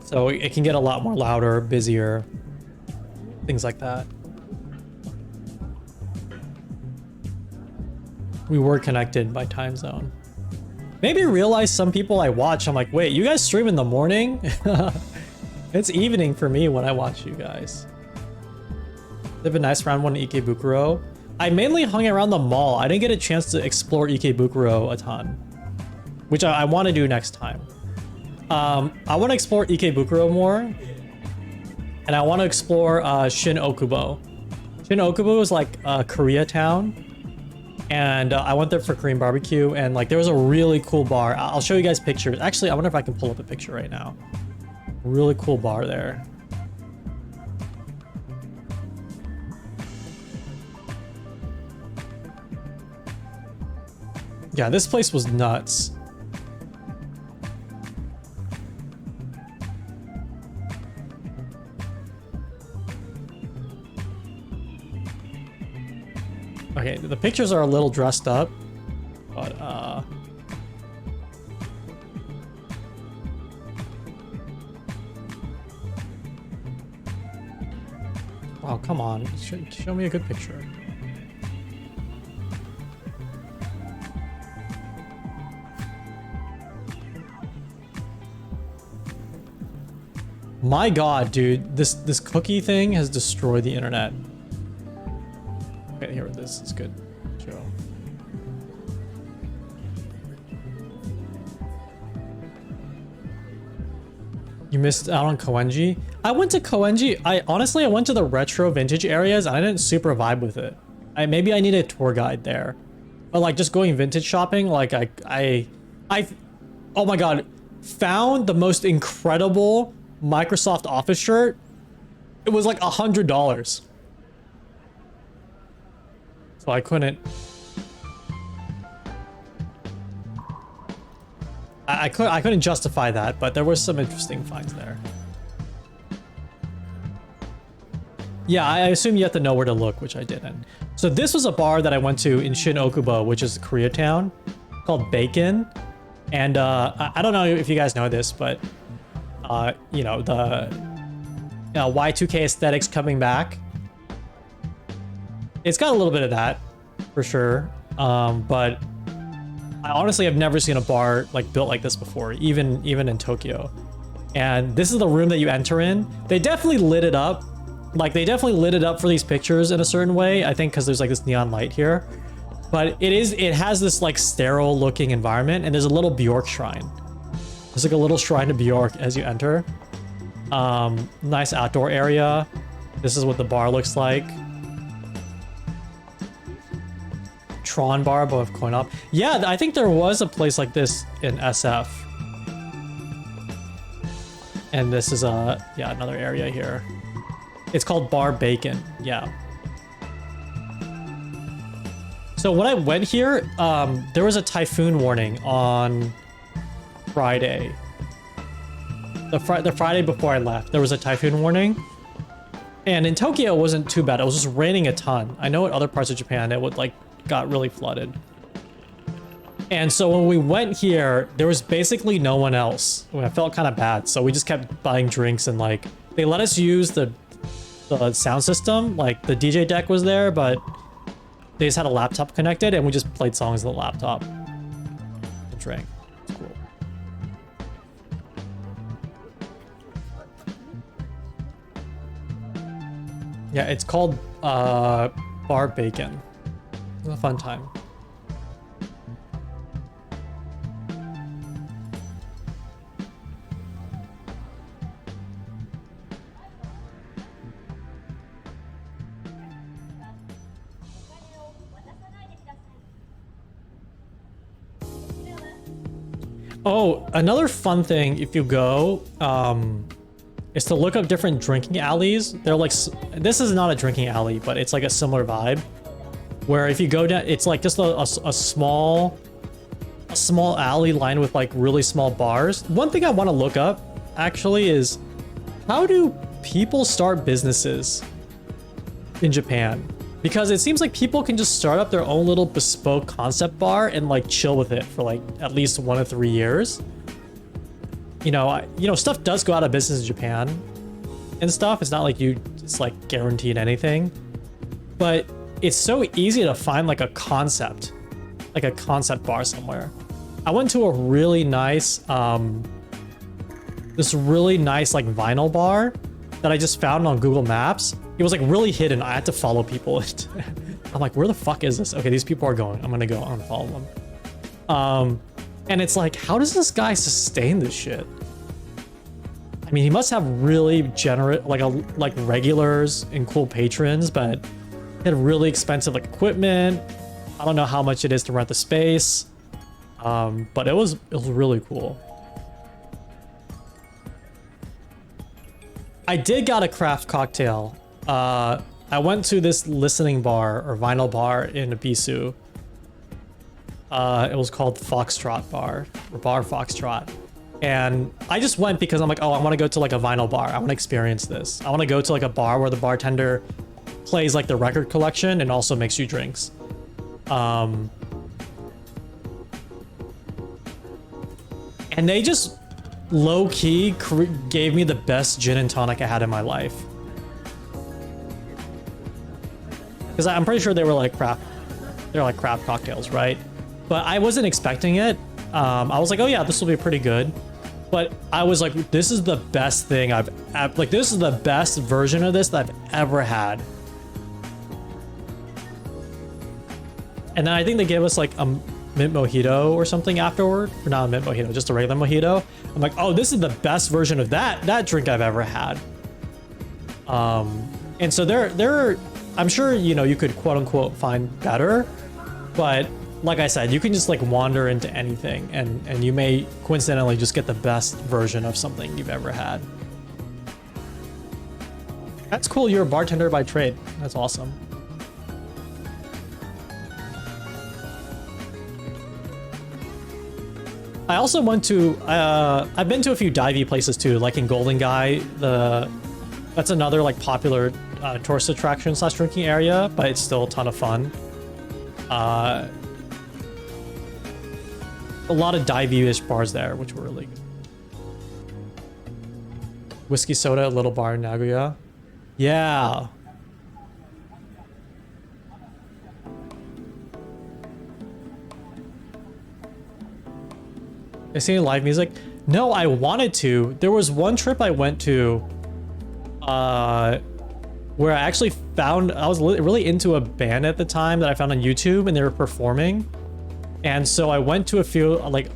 So it can get a lot more louder, busier, things like that. We were connected by time zone. Maybe realize some people I watch, I'm like, wait, you guys stream in the morning? It's evening for me when I watch you guys. They have a nice round one in Ikebukuro. I mainly hung around the mall. I didn't get a chance to explore Ikebukuro a ton, which I want to do next time. I want to explore Ikebukuro more, and I want to explore Shin Okubo. Shin Okubo is like a Koreatown, and I went there for Korean barbecue, and like there was a really cool bar. I'll show you guys pictures. Actually, I wonder if I can pull up a picture right now. Really cool bar there. Yeah, this place was nuts. Okay, the pictures are a little dressed up, but oh, come on, show me a good picture. My god, dude, this cookie thing has destroyed the internet. Okay, here it is. It's good. Show. You missed out on Koenji? I went to Koenji. I went to the retro vintage areas and I didn't super vibe with it. Maybe I need a tour guide there. But like just going vintage shopping, like I oh my god, found the most incredible Microsoft Office shirt. It was like $100. So I couldn't. I couldn't justify that, but there was some interesting finds there. Yeah, I assume you have to know where to look, which I didn't. So this was a bar that I went to in Shin Okubo, which is Koreatown, called Bacon. And I don't know if you guys know this, but you know, the Y2K aesthetics coming back. It's got a little bit of that, for sure. But I honestly have never seen a bar like built like this before, even in Tokyo. And this is the room that you enter in. They definitely lit it up. Like they definitely lit it up for these pictures in a certain way. I think because there's like this neon light here. But it has this like sterile looking environment, and there's a little Bjork shrine. There's like a little shrine to Bjork as you enter. Nice outdoor area. This is what the bar looks like. Tron bar above Coin Op. Yeah, I think there was a place like this in SF. And this is yeah, another area here. It's called Bar Bacon. Yeah. So when I went here, there was a typhoon warning on Friday. The Friday before I left, there was a typhoon warning. And in Tokyo, it wasn't too bad. It was just raining a ton. I know in other parts of Japan, it would like got really flooded. And so when we went here, there was basically no one else. I felt kind of bad. So we just kept buying drinks and like, they let us use the sound system. Like the DJ deck was there, but they just had a laptop connected and we just played songs on the laptop and drank. It's cool. Yeah, it's called Bar Bacon. It was a fun time. Oh, another fun thing if you go is to look up different drinking alleys. They're like, this is not a drinking alley, but it's like a similar vibe. Where if you go down, it's like just a small alley lined with like really small bars. One thing I want to look up actually is how do people start businesses in Japan? Because it seems like people can just start up their own little bespoke concept bar and like chill with it for like at least 1 to 3 years. You know, stuff does go out of business in Japan and stuff. It's not like it's like guaranteed anything, but it's so easy to find like a concept bar somewhere. I went to a really nice, this really nice like vinyl bar that I just found on Google Maps. It was like really hidden. I had to follow people. I'm like, where the fuck is this? Okay, these people are going. I'm gonna go. I'm gonna follow them. And it's like, how does this guy sustain this shit? I mean, he must have really generous, like regulars and cool patrons, but he had really expensive like equipment. I don't know how much it is to rent the space, but it was really cool. I did got a craft cocktail. I went to this listening bar or vinyl bar in Ibisu. It was called Foxtrot Bar or Bar Foxtrot. And I just went because I'm like, oh, I want to go to like a vinyl bar. I want to experience this. I want to go to like a bar where the bartender plays like the record collection and also makes you drinks. And they just low-key gave me the best gin and tonic I had in my life. Because I'm pretty sure they were like craft cocktails, right? But I wasn't expecting it. I was like, oh yeah, this will be pretty good. But I was like, this is the best thing this is the best version of this that I've ever had. And then I think they gave us like a mint mojito or something afterward. Or not a mint mojito, just a regular mojito. I'm like, oh, this is the best version of that drink I've ever had. And so there, I'm sure, you know, you could quote unquote find better, but like I said, you can just like wander into anything and you may coincidentally just get the best version of something you've ever had. That's cool. You're a bartender by trade. That's awesome. I also went to, I've been to a few divey places too, like in Golden Guy. That's another like popular tourist attraction / drinking area, but it's still a ton of fun. A lot of divey-ish bars there, which were really good. Whiskey Soda, a little bar in Nagoya. Yeah. I seen live music? No, I wanted to. There was one trip I went to where I actually found, I was really into a band at the time that I found on YouTube and they were performing. And so I went to a few, like,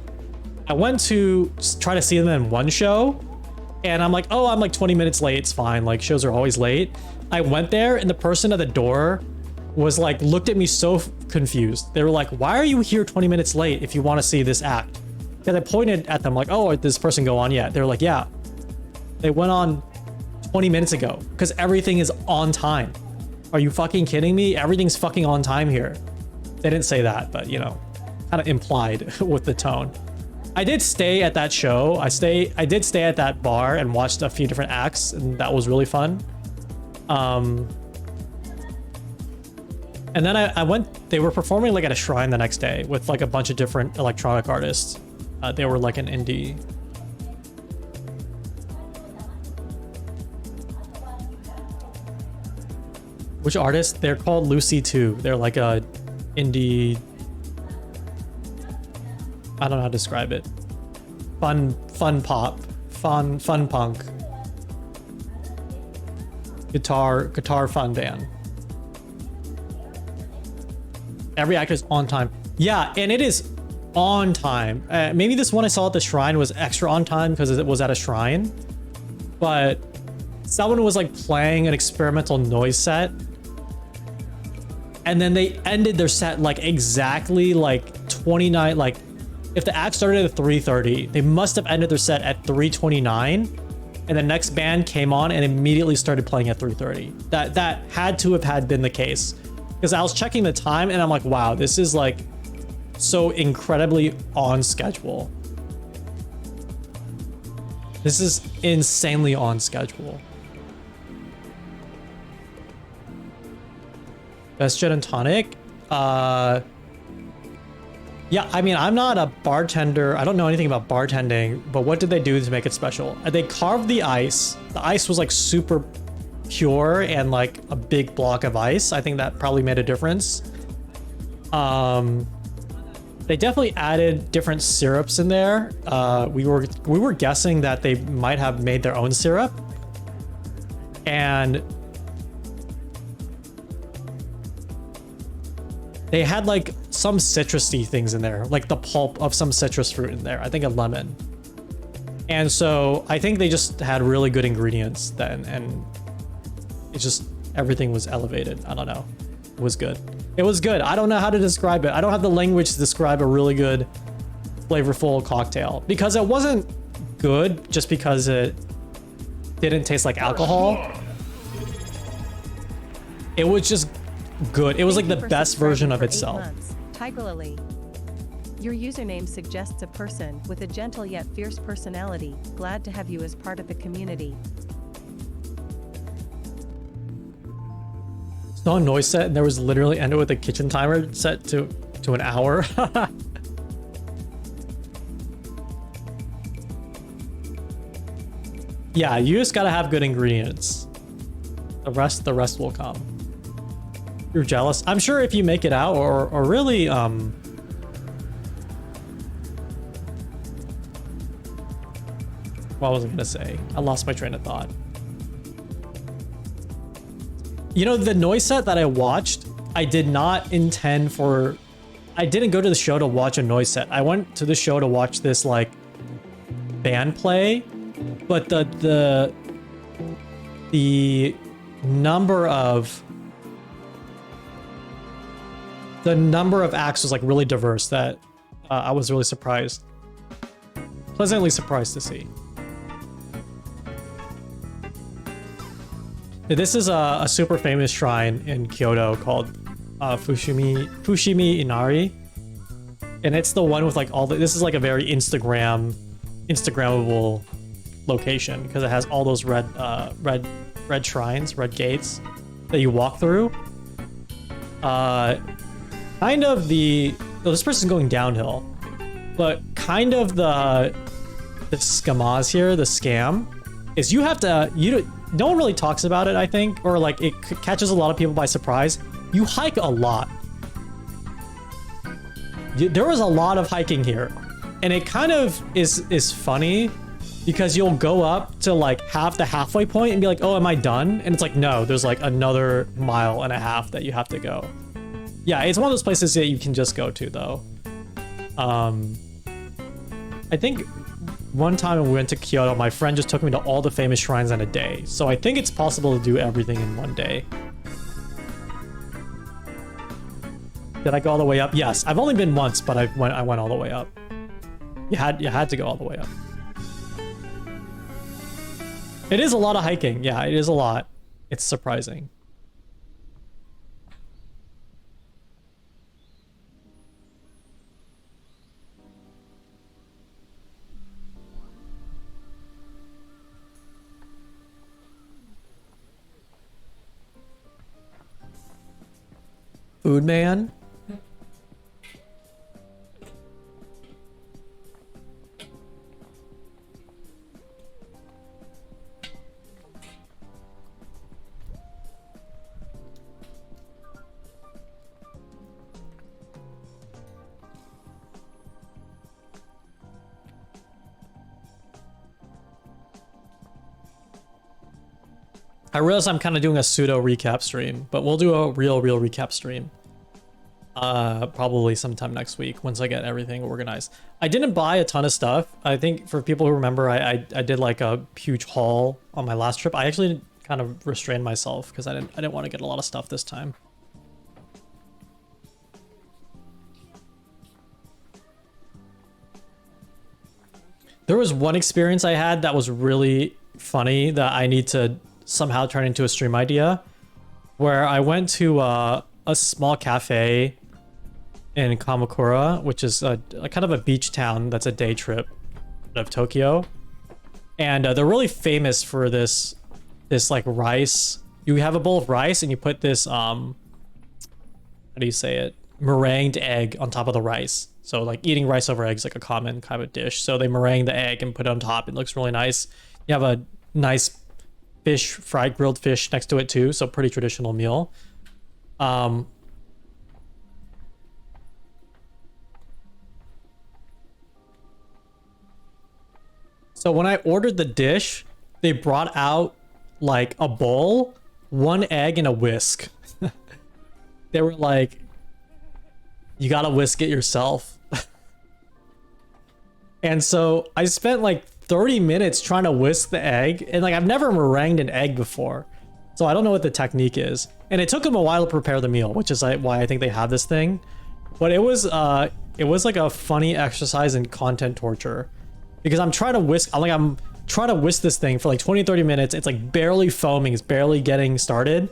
I went to try to see them in one show and I'm like, oh, I'm like 20 minutes late. It's fine. Like shows are always late. I went there and the person at the door was like, looked at me so confused. They were like, why are you here 20 minutes late if you want to see this act? Because I pointed at them like, oh, did this person go on yet? They were like, yeah, they went on 20 minutes ago because everything is on time. Are you fucking kidding me? Everything's fucking on time here. They didn't say that, but you know, kind of implied with the tone. I did stay at that show. I did stay at that bar and watched a few different acts and that was really fun. And then I went, they were performing like at a shrine the next day with like a bunch of different electronic artists. They were like an indie. Which artist? They're called Lucy 2. They're like a indie, I don't know how to describe it. Fun pop, fun punk. Guitar fun band. Every act is on time. Yeah, and it is on time. Maybe this one I saw at the shrine was extra on time because it was at a shrine. But someone was like playing an experimental noise set. And then they ended their set like exactly like 29, like if the act started at 3:30, they must have ended their set at 3:29. And the next band came on and immediately started playing at 3:30. That had to have been the case. Because I was checking the time and I'm like, wow, this is like so incredibly on schedule. This is insanely on schedule. Best gin and tonic? Yeah, I mean, I'm not a bartender. I don't know anything about bartending, but what did they do to make it special? They carved the ice. The ice was like super pure and like a big block of ice. I think that probably made a difference. And They definitely added different syrups in there. We were guessing that they might have made their own syrup, and they had like some citrusy things in there, like the pulp of some citrus fruit in there. I think a lemon. And so I think they just had really good ingredients then, and it just, everything was elevated. I don't know. It was good. It was good. I don't know how to describe it. I don't have the language to describe a really good, flavorful cocktail, because it wasn't good just because it didn't taste like alcohol. It was just good. It was like the best version of itself. Tiger Lily. Your username suggests a person with a gentle yet fierce personality. Glad to have you as part of the community. No noise set, and there was literally ended with a kitchen timer set to an hour. Yeah, you just gotta have good ingredients. The rest will come. You're jealous. I'm sure if you make it out, or really what was I gonna say? I lost my train of thought. You know, the noise set that I watched, I did not intend for... I didn't go to the show to watch a noise set. I went to the show to watch this, like, band play. But the number of... The number of acts was, like, really diverse that I was really surprised. Pleasantly surprised to see. This is a super famous shrine in Kyoto called Fushimi Inari, and it's the one with like all the. This is like a very Instagrammable location because it has all those red shrines, red gates that you walk through. Kind of the. Oh, this person's going downhill, but kind of the scamaz here, the scam, is you have to no one really talks about it, I think, or like it catches a lot of people by surprise. You hike a lot. There was a lot of hiking here, and it kind of is funny because you'll go up to like the halfway point and be like, oh, am I done? And it's like, no, there's like another 1.5 miles that you have to go. Yeah, it's one of those places that you can just go to though. I think one time when we went to Kyoto, my friend just took me to all the famous shrines in a day. So I think it's possible to do everything in one day. Did I go all the way up? Yes. I've only been once, but I went all the way up. You had to go all the way up. It is a lot of hiking. Yeah, it is a lot. It's surprising. Food man. I realize I'm kind of doing a pseudo recap stream, but we'll do a real recap stream. Probably sometime next week once I get everything organized. I didn't buy a ton of stuff. I think for people who remember, I did like a huge haul on my last trip. I actually kind of restrained myself because I didn't want to get a lot of stuff this time. There was one experience I had that was really funny that I need to somehow turn into a stream idea, where I went to a small cafe in Kamakura, which is a kind of a beach town that's a day trip out of Tokyo, and they're really famous for this like rice. You have a bowl of rice and you put this how do you say it, meringued egg on top of the rice. So like eating rice over eggs, like a common kind of dish. So they meringue the egg and put it on top. It looks really nice. You have a nice fish, fried grilled fish next to it too. So pretty traditional meal. So when I ordered the dish, they brought out like a bowl, 1 egg, and a whisk. They were like, you gotta whisk it yourself. And so I spent like 30 minutes trying to whisk the egg, and like I've never meringued an egg before, so I don't know what the technique is. And it took them a while to prepare the meal, which is like why I think they have this thing. But it was like a funny exercise in content torture, because I'm trying to whisk this thing for like 20-30 minutes. It's like barely foaming, it's barely getting started.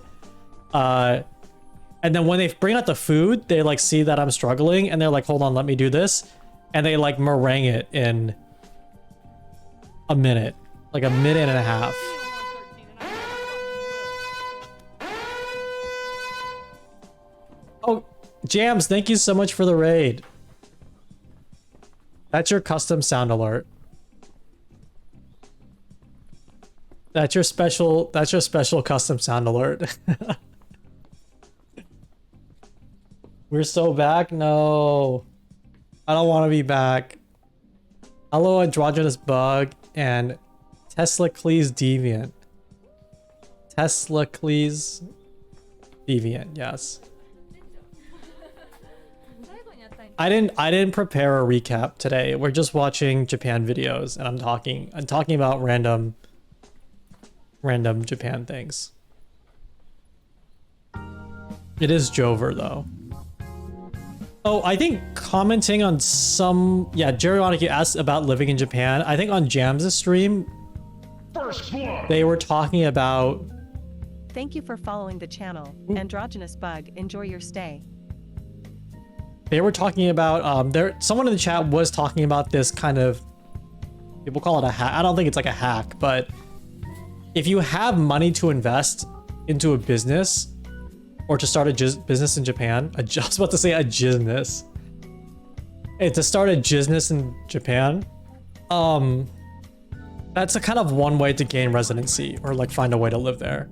And then when they bring out the food, they like see that I'm struggling, and they're like, hold on, let me do this. And they like meringue it in a minute, like a minute and a half. Oh, Jams, thank you so much for the raid. That's your custom sound alert. That's your special custom sound alert. We're so back? No. I don't want to be back. Hello, Androgynous Bug and Teslacles Deviant. Teslacles Deviant, yes. I didn't prepare a recap today. We're just watching Japan videos, and I'm talking about random Japan things. It is Jover though. Oh, I think commenting on some... Yeah, Jerry Wanaki asked about living in Japan. I think on Jams' stream, First blood. they were talking about... Thank you for following the channel. Androgynous Bug, enjoy your stay. They were talking about... someone in the chat was talking about this kind of... People call it a hack. I don't think it's like a hack, but... If you have money to invest into a business... Or to start a business in Japan. I was about to say a business. Hey, to start a business in Japan. That's a kind of one way to gain residency or like find a way to live there.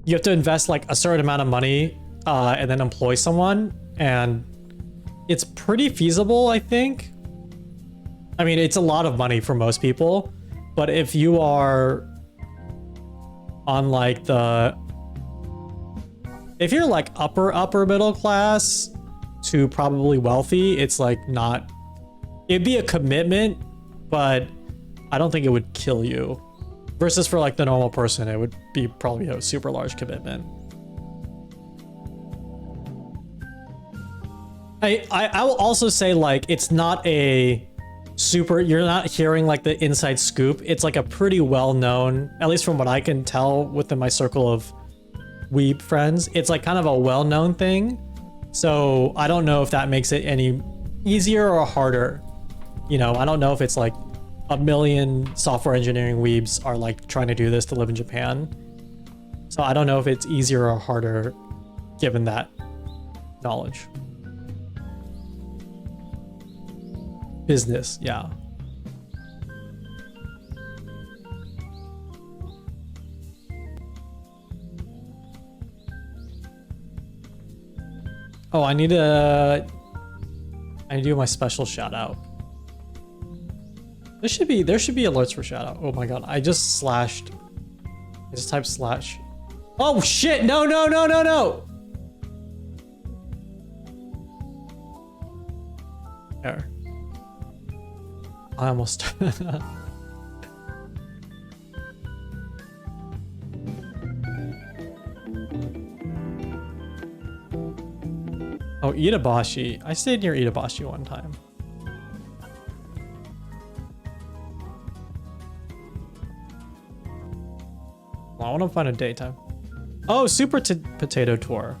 You have to invest like a certain amount of money and then employ someone. And it's pretty feasible, I think. I mean, it's a lot of money for most people. But if you are on like the... If you're like upper middle class to probably wealthy, it's like not... It'd be a commitment, but I don't think it would kill you. Versus for like the normal person, it would be probably a super large commitment. I will also say like, it's not a super... You're not hearing like the inside scoop. It's like a pretty well-known, at least from what I can tell within my circle of weeb friends, it's like kind of a well-known thing. So I don't know if that makes it any easier or harder. You know, I don't know if it's like a million software engineering weebs are like trying to do this to live in Japan. So I don't know if it's easier or harder given that knowledge. Business, yeah. Oh, I need to do my special shout out. There should be alerts for shout out. Oh my god, I just typed slash. Oh shit, no. There. I almost Oh, Itabashi. I stayed near Itabashi one time. Well, I want to find a daytime. Oh, Super Potato Tour.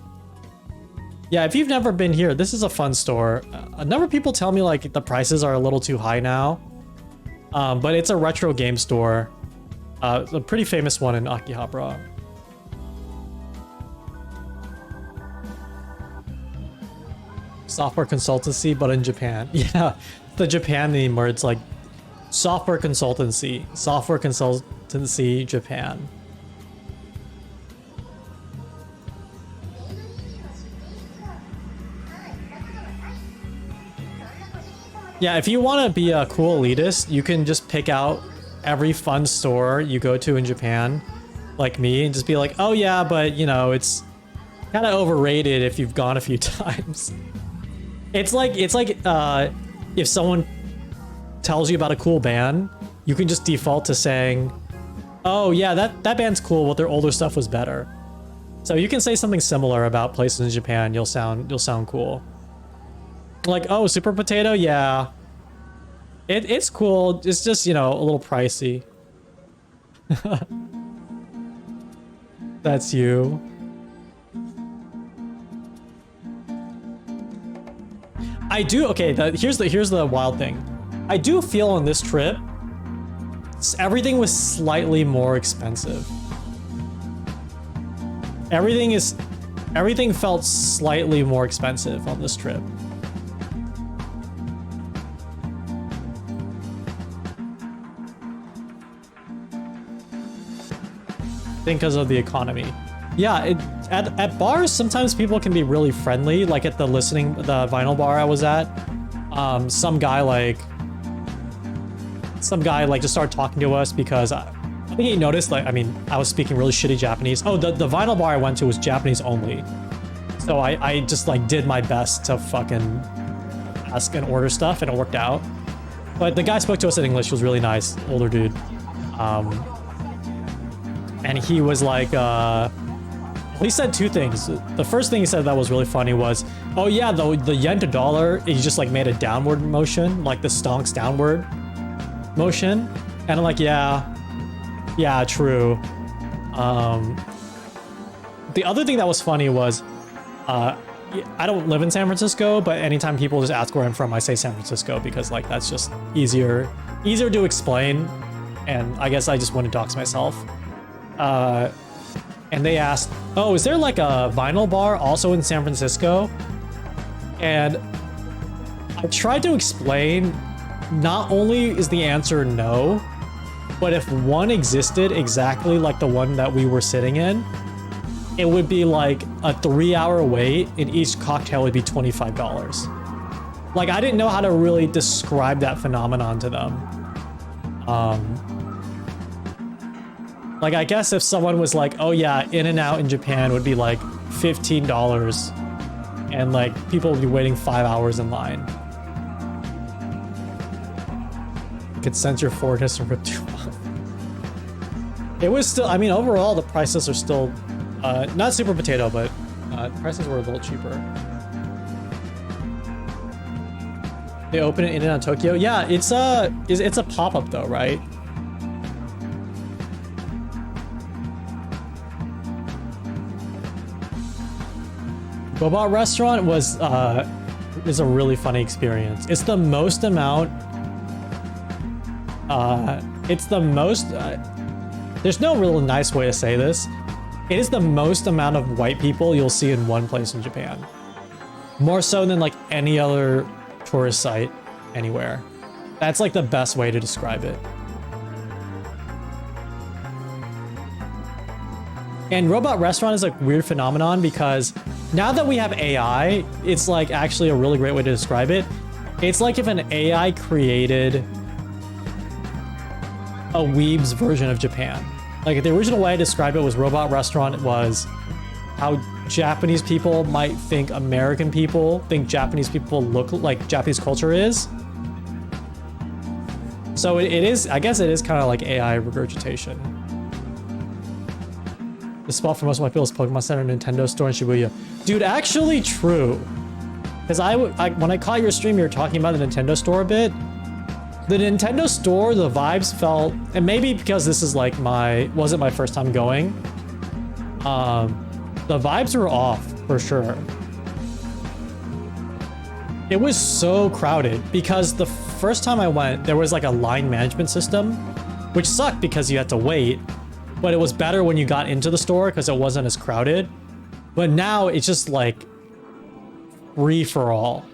Yeah, if you've never been here, this is a fun store. A number of people tell me like the prices are a little too high now. But it's a retro game store. A pretty famous one in Akihabara. Software consultancy, but in Japan. Yeah, the Japan name where it's like software consultancy Japan. Yeah, if you want to be a cool elitist, you can just pick out every fun store you go to in Japan, like me, and just be like, oh yeah, but you know, it's kind of overrated if you've gone a few times. It's like if someone tells you about a cool band, you can just default to saying, oh yeah, that band's cool, but their older stuff was better. So you can say something similar about places in Japan, you'll sound cool. Like, oh, Super Potato, yeah. It's cool, it's just, you know, a little pricey. That's you. I do, okay, here's the wild thing. I do feel on this trip, everything was slightly more expensive. Everything felt slightly more expensive on this trip. I think because of the economy. Yeah, at bars, sometimes people can be really friendly. Like at the vinyl bar I was at, some guy just started talking to us because I think he noticed, like, I mean, I was speaking really shitty Japanese. Oh, the vinyl bar I went to was Japanese only. So I just like did my best to fucking ask and order stuff, and it worked out. But the guy spoke to us in English. He was really nice, older dude. And he was like, he said two things. The first thing he said that was really funny was, oh yeah, the yen to dollar, he just like made a downward motion, like the stonks downward motion. And I'm like, yeah, true. The other thing that was funny was, I don't live in San Francisco, but anytime people just ask where I'm from, I say San Francisco because like that's just easier to explain. And I guess I just want to dox myself. And they asked, oh, is there like a vinyl bar also in San Francisco? And I tried to explain, not only is the answer no, but if one existed exactly like the one that we were sitting in, it would be like a 3-hour wait and each cocktail would be $25. Like, I didn't know how to really describe that phenomenon to them. Like, I guess if someone was like, oh yeah, In-N-Out in Japan would be like $15 and like people would be waiting 5 hours in line. You could sense your forwardness from rip 2 off. It was still, I mean, overall the prices are still, not Super Potato, but prices were a little cheaper. They open it In-N-Out Tokyo. Yeah, it's a pop-up though, right? Robot Restaurant is a really funny experience. It's the most amount. There's no real nice way to say this. It is the most amount of white people you'll see in one place in Japan. More so than like any other tourist site anywhere. That's like the best way to describe it. And Robot Restaurant is a weird phenomenon because now that we have AI, it's like actually a really great way to describe it. It's like if an AI created a weeb's version of Japan. Like the original way I described it was Robot Restaurant was how Japanese people might think American people think Japanese people look like Japanese culture is. So it is, I guess it is kind of like AI regurgitation. The spot for most of my people is Pokemon Center, Nintendo Store, and Shibuya. Dude, actually true. Because when I caught your stream, you were talking about the Nintendo Store a bit. The Nintendo Store, the vibes felt, and maybe because this is like wasn't my first time going, the vibes were off for sure. It was so crowded because the first time I went, there was like a line management system, which sucked because you had to wait. But it was better when you got into the store because it wasn't as crowded. But now it's just like free for all.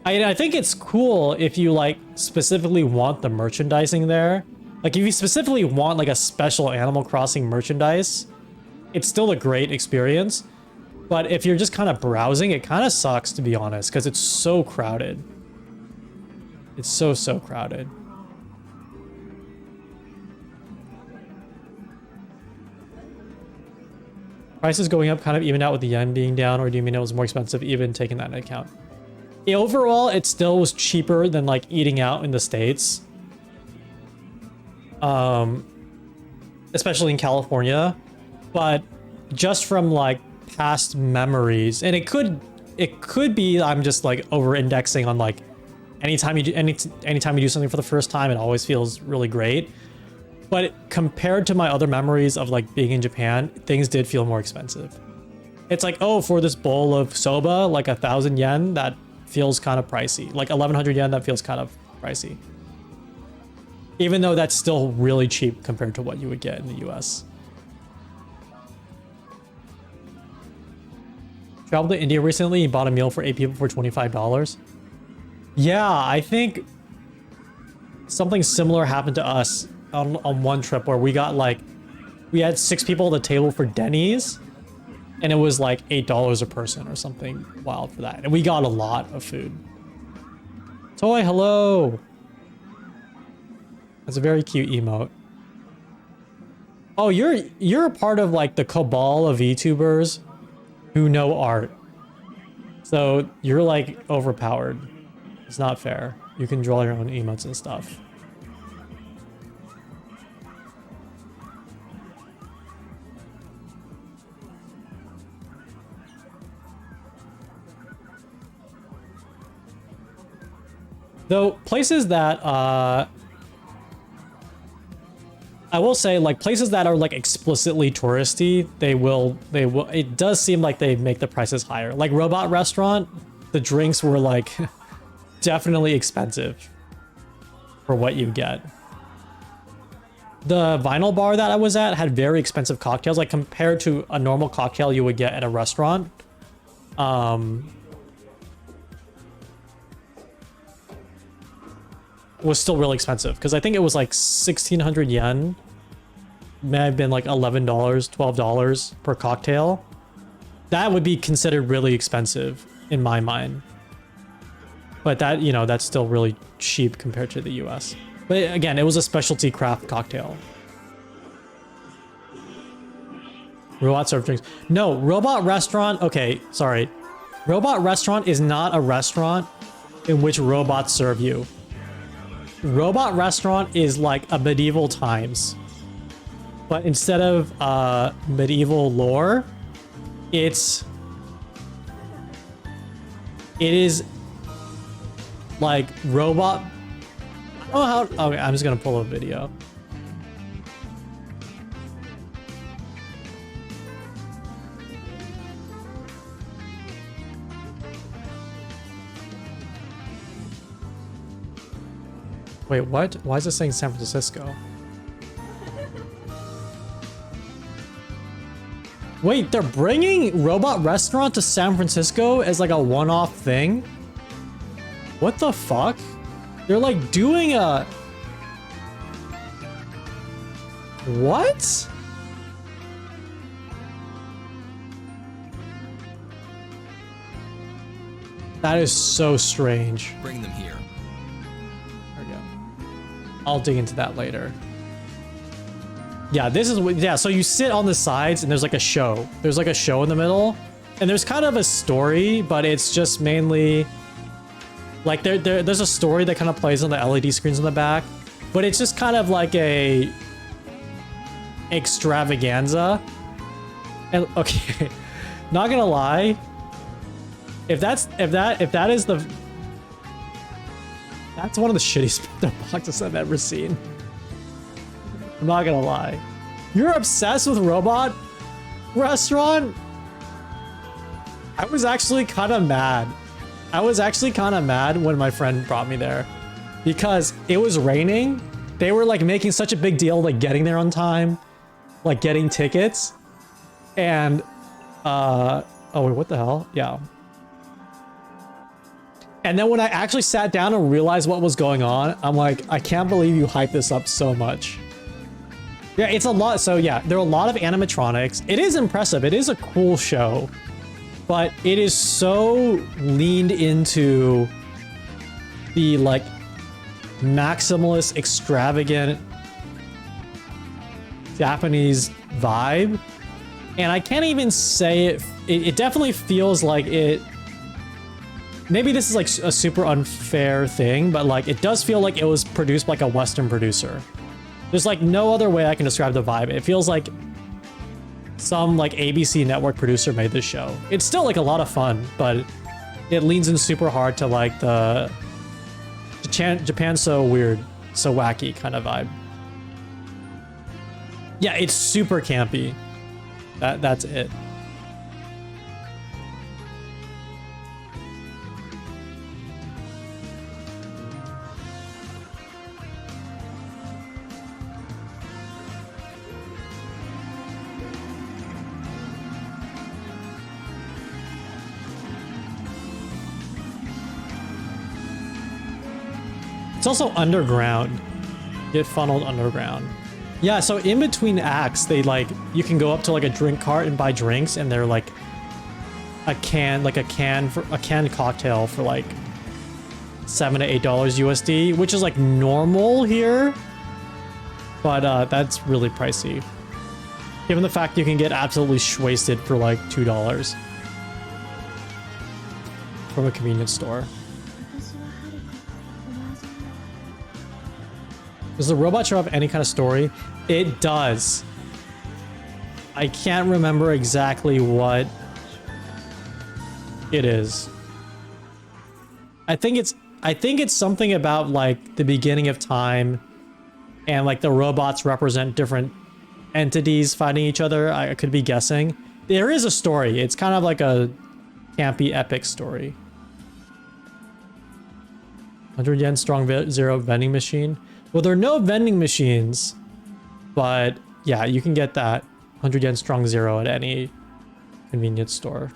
I think it's cool if you like specifically want the merchandising there. Like if you specifically want like a special Animal Crossing merchandise, it's still a great experience. But if you're just kind of browsing, it kind of sucks, to be honest, because it's so crowded. It's so crowded. Prices going up kind of even out with the yen being down, or do you mean it was more expensive even taking that into account? Yeah, overall, it still was cheaper than like eating out in the States. Especially in California, but just from like past memories, and it could be I'm just like over indexing on like anytime you do something for the first time, it always feels really great. But compared to my other memories of like being in Japan, things did feel more expensive. It's like, oh, for this bowl of soba, like 1,000 yen, that feels kind of pricey. Like 1,100 yen, that feels kind of pricey. Even though that's still really cheap compared to what you would get in the US. Traveled to India recently and bought a meal for 8 people for $25. Yeah, I think something similar happened to us on one trip where we had 6 people at the table for Denny's, and it was like $8 a person or something wild for that. And we got a lot of food. Toy, hello. That's a very cute emote. Oh, you're a part of like the cabal of VTubers who know art. So you're like overpowered. It's not fair. You can draw your own emotes and stuff. Though places that I will say, like places that are like explicitly touristy, they will it does seem like they make the prices higher. Like Robot Restaurant, the drinks were like definitely expensive for what you get. The vinyl bar that I was at had very expensive cocktails, like compared to a normal cocktail you would get at a restaurant. Was still really expensive because I think it was like 1,600 yen. May have been like $11, $12 per cocktail. That would be considered really expensive in my mind. But that, you know, that's still really cheap compared to the US. But again, it was a specialty craft cocktail. Robot serve drinks. No, Robot Restaurant. Okay, sorry. Robot Restaurant is not a restaurant in which robots serve you. Robot Restaurant is like a medieval times, but instead of medieval lore, it is like robot. I don't know how. Okay, I'm just gonna pull a video. Wait, what? Why is it saying San Francisco? Wait, they're bringing Robot Restaurant to San Francisco as like a one-off thing? What the fuck? They're like doing a... What? That is so strange. Bring them here. There we go. I'll dig into that later. Yeah, this is what, yeah, so you sit on the sides and there's like a show. There's like a show in the middle. And there's kind of a story, but it's just mainly like there's a story that kind of plays on the LED screens in the back, but it's just kind of like a extravaganza. And okay, not gonna lie, if that is the, that's one of the shittiest boxes I've ever seen. I'm not gonna lie. You're obsessed with Robot Restaurant? I was actually kind of mad. I was actually kind of mad when my friend brought me there because it was raining. They were like making such a big deal, like getting there on time, like getting tickets. And, oh wait, what the hell? Yeah. And then when I actually sat down and realized what was going on, I'm like, I can't believe you hyped this up so much. Yeah, it's a lot. So yeah, there are a lot of animatronics. It is impressive. It is a cool show, but it is so leaned into the like maximalist, extravagant Japanese vibe. And I can't even say it definitely feels like it. Maybe this is like a super unfair thing, but like it does feel like it was produced by like a Western producer. There's like no other way I can describe the vibe. It feels like some like ABC network producer made this show. It's still like a lot of fun, but it leans in super hard to like the Japan's so weird, so wacky kind of vibe. Yeah, it's super campy. That's it. It's also underground. Get funneled underground. Yeah, so in between acts, they like, you can go up to like a drink cart and buy drinks, and they're like a canned cocktail for like $7 to $8 USD, which is like normal here, but that's really pricey. Given the fact you can get absolutely wasted for like $2 from a convenience store. Does the robot show have any kind of story? It does. I can't remember exactly what it is. I think it's something about like the beginning of time, and like the robots represent different entities fighting each other. I could be guessing. There is a story. It's kind of like a campy epic story. 100 yen strong zero vending machine. Well, there are no vending machines, but yeah, you can get that 100 yen strong zero at any convenience store.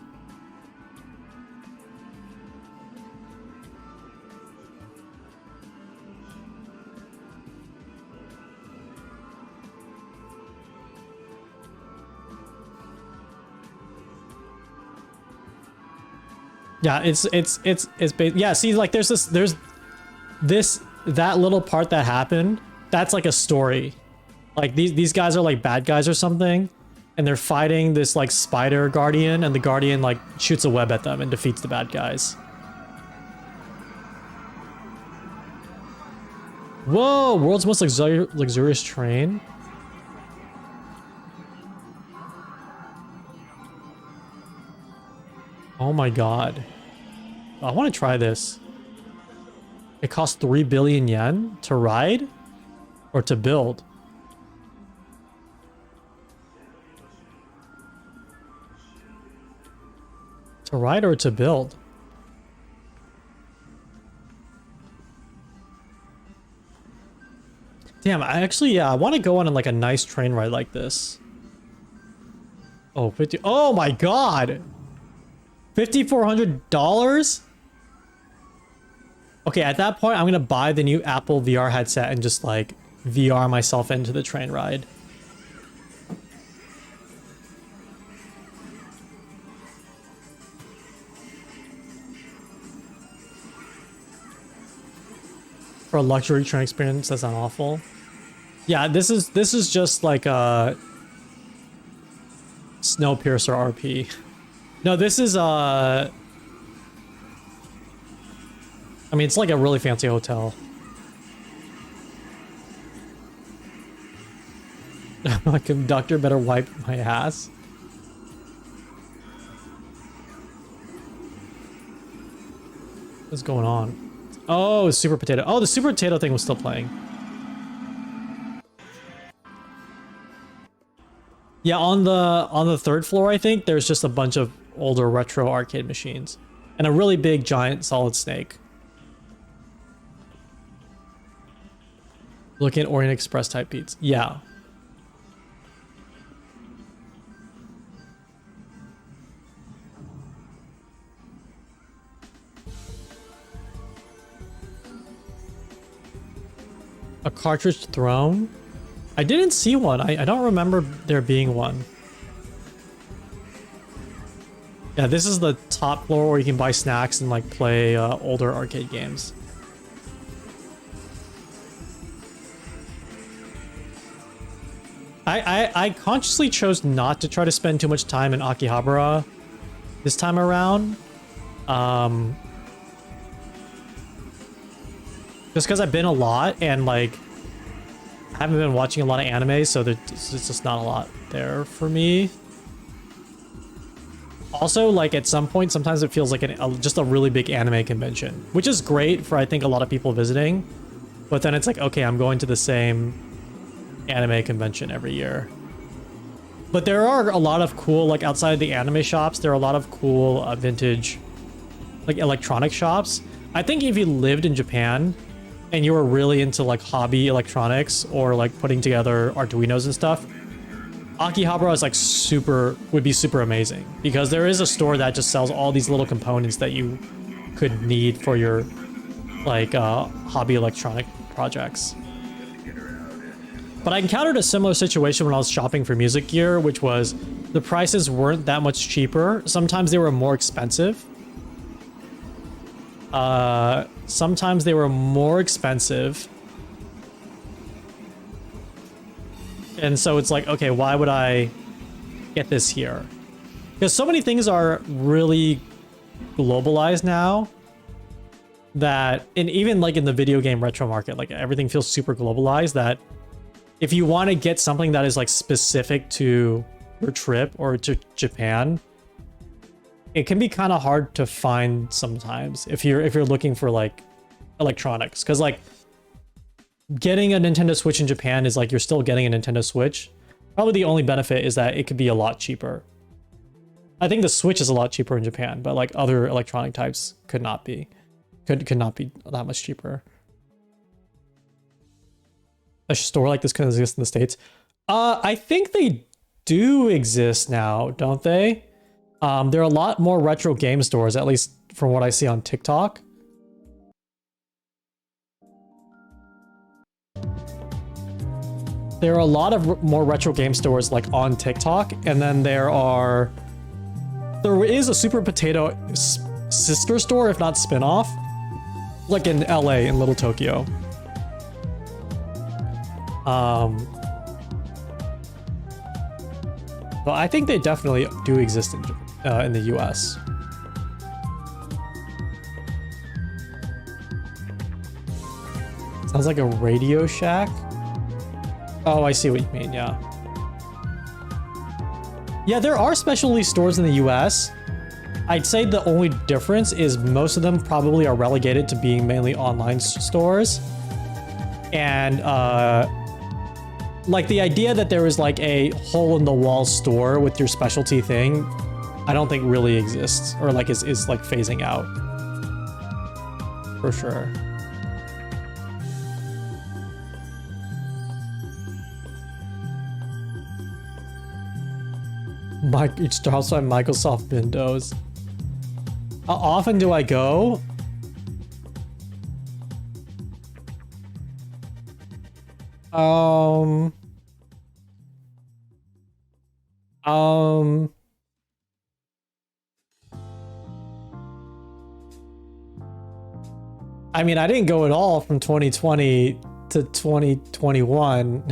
Yeah, yeah, see, like there's that little part that happened, that's like a story. Like these guys are like bad guys or something, and they're fighting this like spider guardian, and the guardian like shoots a web at them and defeats the bad guys. Whoa, world's most luxurious train. Oh my god. I want to try this. It costs 3 billion yen to ride or to build. To ride or to build? Damn, I want to go on like a nice train ride like this. Oh, 50. Oh my god. $5,400? Okay, at that point, I'm gonna buy the new Apple VR headset and just like VR myself into the train ride. For a luxury train experience, that's not awful. Yeah, this is just like a Snowpiercer RP. No, this is I mean, it's like a really fancy hotel. My conductor better wipe my ass. What's going on? Oh, Super Potato. Oh, the Super Potato thing was still playing. Yeah, on the third floor, I think, there's just a bunch of older retro arcade machines. And a really big, giant, solid snake. Looking at Orient Express type beats. Yeah. A cartridge throne? I didn't see one. I don't remember there being one. Yeah, this is the top floor where you can buy snacks and like play older arcade games. I consciously chose not to try to spend too much time in Akihabara this time around. Just because I've been a lot and like I haven't been watching a lot of anime, so it's just not a lot there for me. Also, like at some point, sometimes it feels like just a really big anime convention, which is great for I think a lot of people visiting. But then it's like, okay, I'm going to the same anime convention every year. But there are a lot of cool, like outside of the anime shops, there are a lot of cool vintage, like electronic shops. I think if you lived in Japan and you were really into like hobby electronics or like putting together Arduinos and stuff, Akihabara is like would be super amazing because there is a store that just sells all these little components that you could need for your like hobby electronic projects. But I encountered a similar situation when I was shopping for music gear, which was the prices weren't that much cheaper. Sometimes they were more expensive. Sometimes they were more expensive. And so it's like, okay, why would I get this here? Because so many things are really globalized now that, and even like in the video game retro market, like everything feels super globalized that if you want to get something that is like specific to your trip or to Japan, it can be kind of hard to find sometimes if you're looking for like electronics, because like getting a Nintendo Switch in Japan is like you're still getting a Nintendo Switch. Probably the only benefit is that it could be a lot cheaper. I think the Switch is a lot cheaper in Japan, but like other electronic types could not be that much cheaper. A store like this can exist in the States. I think they do exist now, don't they? There are a lot more retro game stores, at least from what I see on TikTok. There are a lot of more retro game stores like on TikTok, and then there is a Super Potato sister store, if not spin-off, like in LA, in Little Tokyo. But I think they definitely do exist in the US. Sounds like a Radio Shack. Oh, I see what you mean, yeah. Yeah, there are specialty stores in the US. I'd say the only difference is most of them probably are relegated to being mainly online stores. And like the idea that there is like a hole-in-the-wall store with your specialty thing, I don't think really exists, or like is like phasing out. For sure. It starts on Microsoft Windows. How often do I go? I mean, I didn't go at all from 2020 to 2021.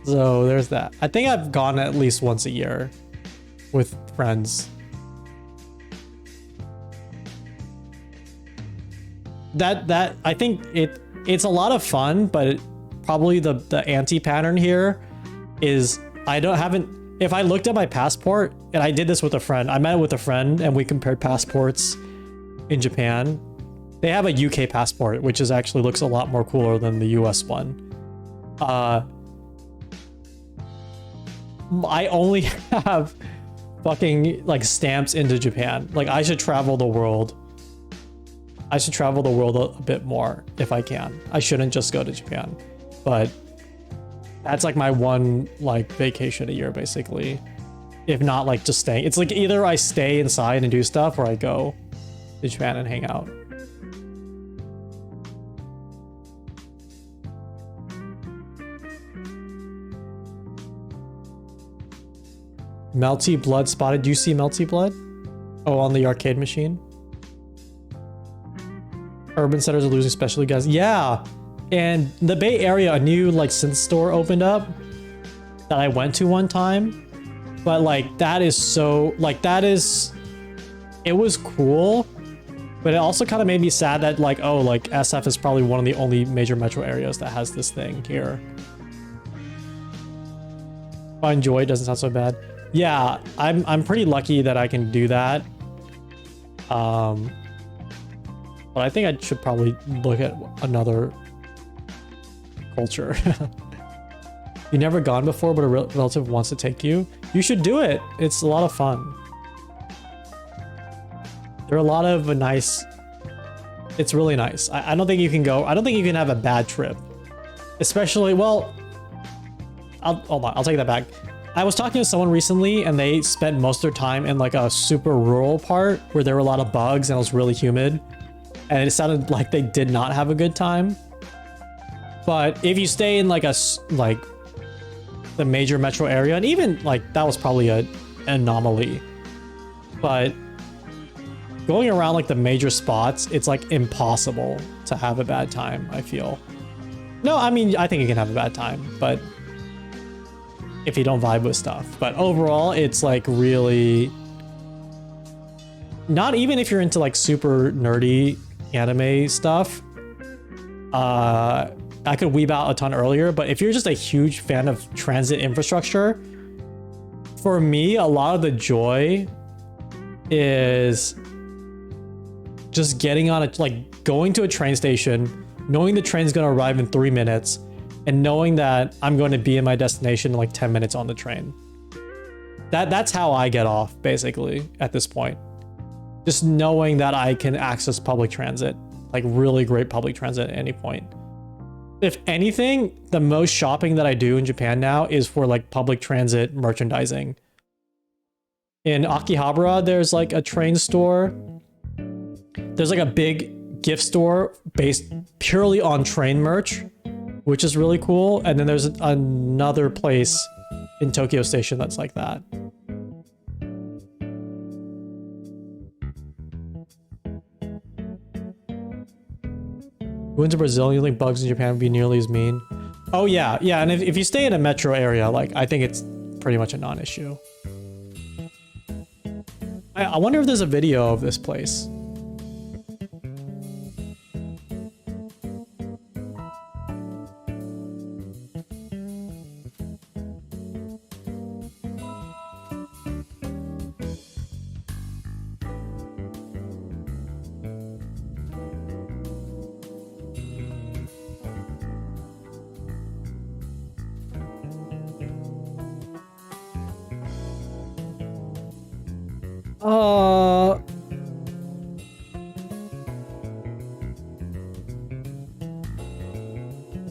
So there's that. I think I've gone at least once a year with friends. That I think it's a lot of fun, but probably the anti-pattern here is if I looked at my passport, and I did this with a friend, I met with a friend and we compared passports in Japan. They have a UK passport, which actually looks a lot more cooler than the US one. I only have fucking like stamps into Japan. Like I should travel the world. I should travel the world a bit more if I can. I shouldn't just go to Japan, but that's like my one like vacation a year basically. If not like just staying. It's like either I stay inside and do stuff or I go to Japan and hang out. Melty Blood spotted. Do you see Melty Blood? Oh, on the arcade machine. Urban centers are losing specialty guys. Yeah. And the Bay Area, a new like synth store opened up that I went to one time. But like that is so like it was cool, but it also kind of made me sad that like, oh, like SF is probably one of the only major metro areas that has this thing here. Find joy doesn't sound so bad. Yeah, I'm pretty lucky that I can do that. But I think I should probably look at another culture. You never gone before, but a relative wants to take you. You should do it. It's a lot of fun. There are a lot of nice. It's really nice. I don't think you can go. I don't think you can have a bad trip, especially. Well, hold on. I'll take that back. I was talking to someone recently, and they spent most of their time in like a super rural part where there were a lot of bugs and it was really humid, and it sounded like they did not have a good time. But if you stay in like the major metro area, and even like that was probably an anomaly, but going around like the major spots, it's like impossible to have a bad time, I feel. No, I mean, I think you can have a bad time, but if you don't vibe with stuff. But overall, it's like really not even if you're into like super nerdy anime stuff. I could weeb out a ton earlier, but if you're just a huge fan of transit infrastructure, for me, a lot of the joy is just getting on going to a train station, knowing the train's going to arrive in 3 minutes, and knowing that I'm going to be in my destination in like 10 minutes on the train. That's how I get off, basically, at this point. Just knowing that I can access public transit, like really great public transit at any point. If anything, the most shopping that I do in Japan now is for like public transit merchandising. In Akihabara, there's like a train store. There's like a big gift store based purely on train merch, which is really cool. And then there's another place in Tokyo Station that's like that. Going to Brazil, you think bugs in Japan would be nearly as mean? Oh yeah, yeah, and if you stay in a metro area, like I think it's pretty much a non-issue. I wonder if there's a video of this place.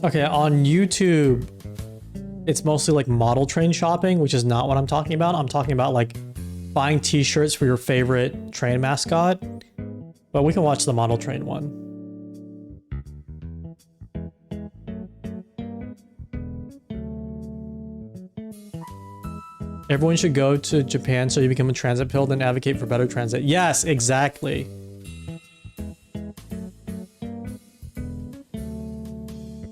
Okay, on YouTube, it's mostly like model train shopping, which is not what I'm talking about. I'm talking about like buying t-shirts for your favorite train mascot. But we can watch the model train one. Everyone should go to Japan so you become a transit pill, then advocate for better transit. Yes, exactly.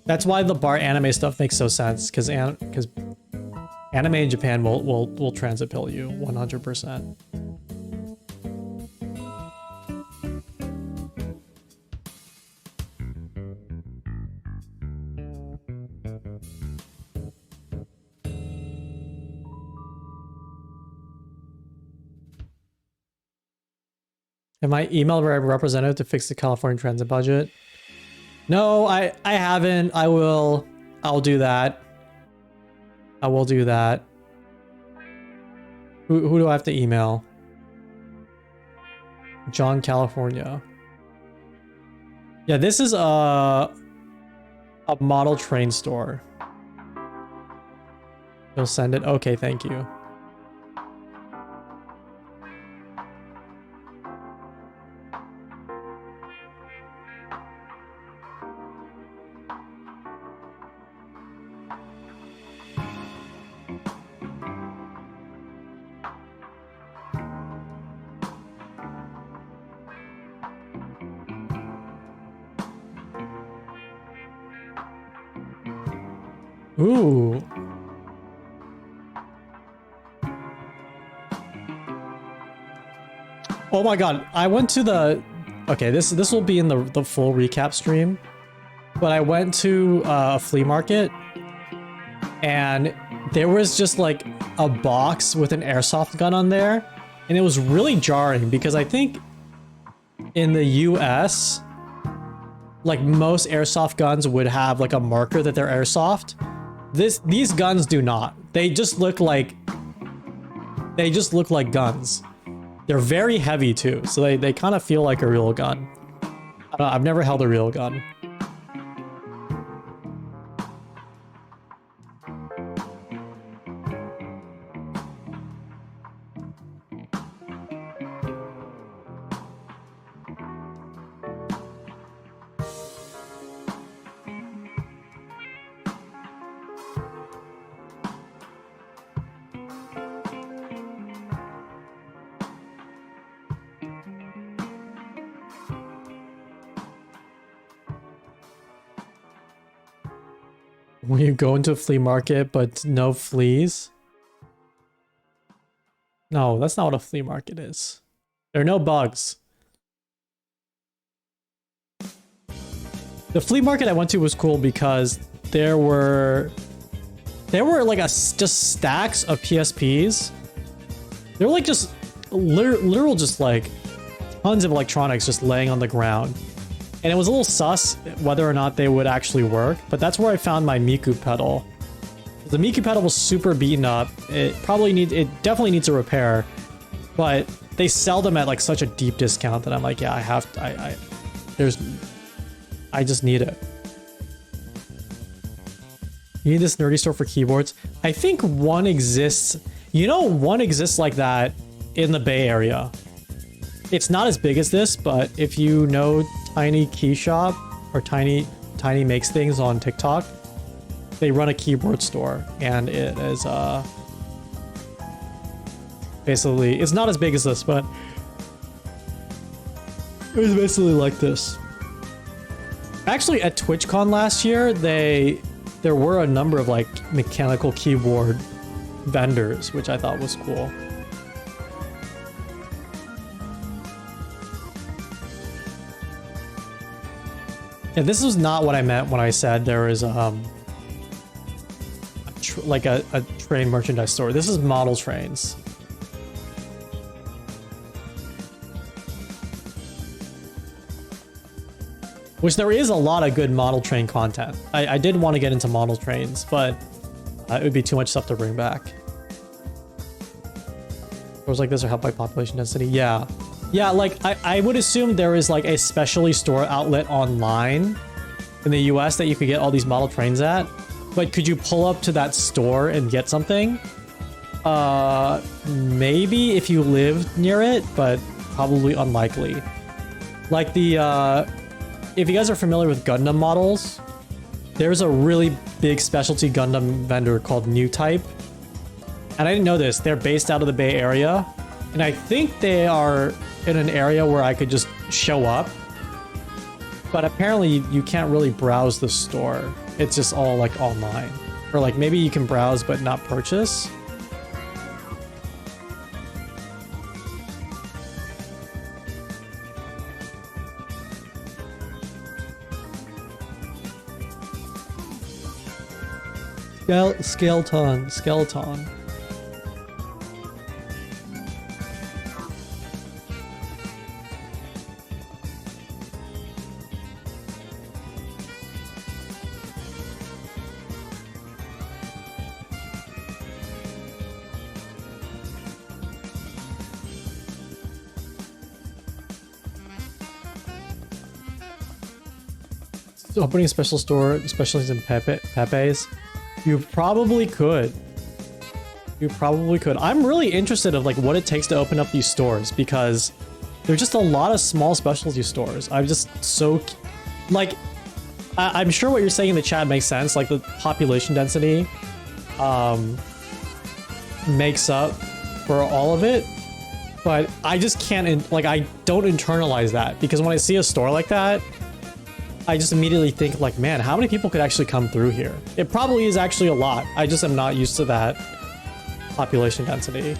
That's why the bar anime stuff makes so sense, because anime in Japan will transit pill you 100%. Am I emailed a representative to fix the California transit budget? No, I haven't. I'll do that. I will do that. Who do I have to email? John, California. Yeah, this is a model train store. You'll send it? Okay, thank you. Ooh. Oh my god, I went to the... Okay, this will be in the full recap stream. But I went to a flea market, and there was just like a box with an airsoft gun on there, and it was really jarring because I think in the US, like most airsoft guns would have like a marker that they're airsoft. These guns do not. They just look like guns. They're very heavy too, so they kind of feel like a real gun. I don't know, I've never held a real gun. When you go into a flea market, but no fleas? No, that's not what a flea market is. There are no bugs. The flea market I went to was cool because there were like just stacks of PSPs. They were like just literal just like tons of electronics just laying on the ground. And it was a little sus whether or not they would actually work, but that's where I found my Miku pedal. The Miku pedal was super beaten up. It definitely needs a repair, but they sell them at like such a deep discount that I'm like, yeah, I just need it. You need this nerdy store for keyboards. I think one exists. You know, one exists like that in the Bay Area. It's not as big as this, but if you know Tiny Key Shop or Tiny Makes Things on TikTok, they run a keyboard store, and it is basically, it's not as big as this, but it's basically like this. Actually, at TwitchCon last year, there were a number of like mechanical keyboard vendors, which I thought was cool. Yeah, this is not what I meant when I said there is like a train merchandise store. This is model trains. Which there is a lot of good model train content. I did want to get into model trains, but it would be too much stuff to bring back. Stores like this are helped by population density. Yeah. Yeah, like, I would assume there is, like, a specialty store outlet online in the US that you could get all these model trains at. But could you pull up to that store and get something? Maybe if you lived near it, but probably unlikely. Like the, if you guys are familiar with Gundam models, there's a really big specialty Gundam vendor called New Type. And I didn't know this. They're based out of the Bay Area. And I think they are in an area where I could just show up. But apparently you can't really browse the store. It's just all like online. Or like maybe you can browse but not purchase. Skeleton. Opening a special store, specialties in Pepe's. You probably could. I'm really interested of like what it takes to open up these stores because there's just a lot of small specialty stores. I'm just so like I'm sure what you're saying in the chat makes sense. Like the population density makes up for all of it, but I just can't like I don't internalize that because when I see a store like that, I just immediately think like, man, how many people could actually come through here? It probably is actually a lot. I just am not used to that population density.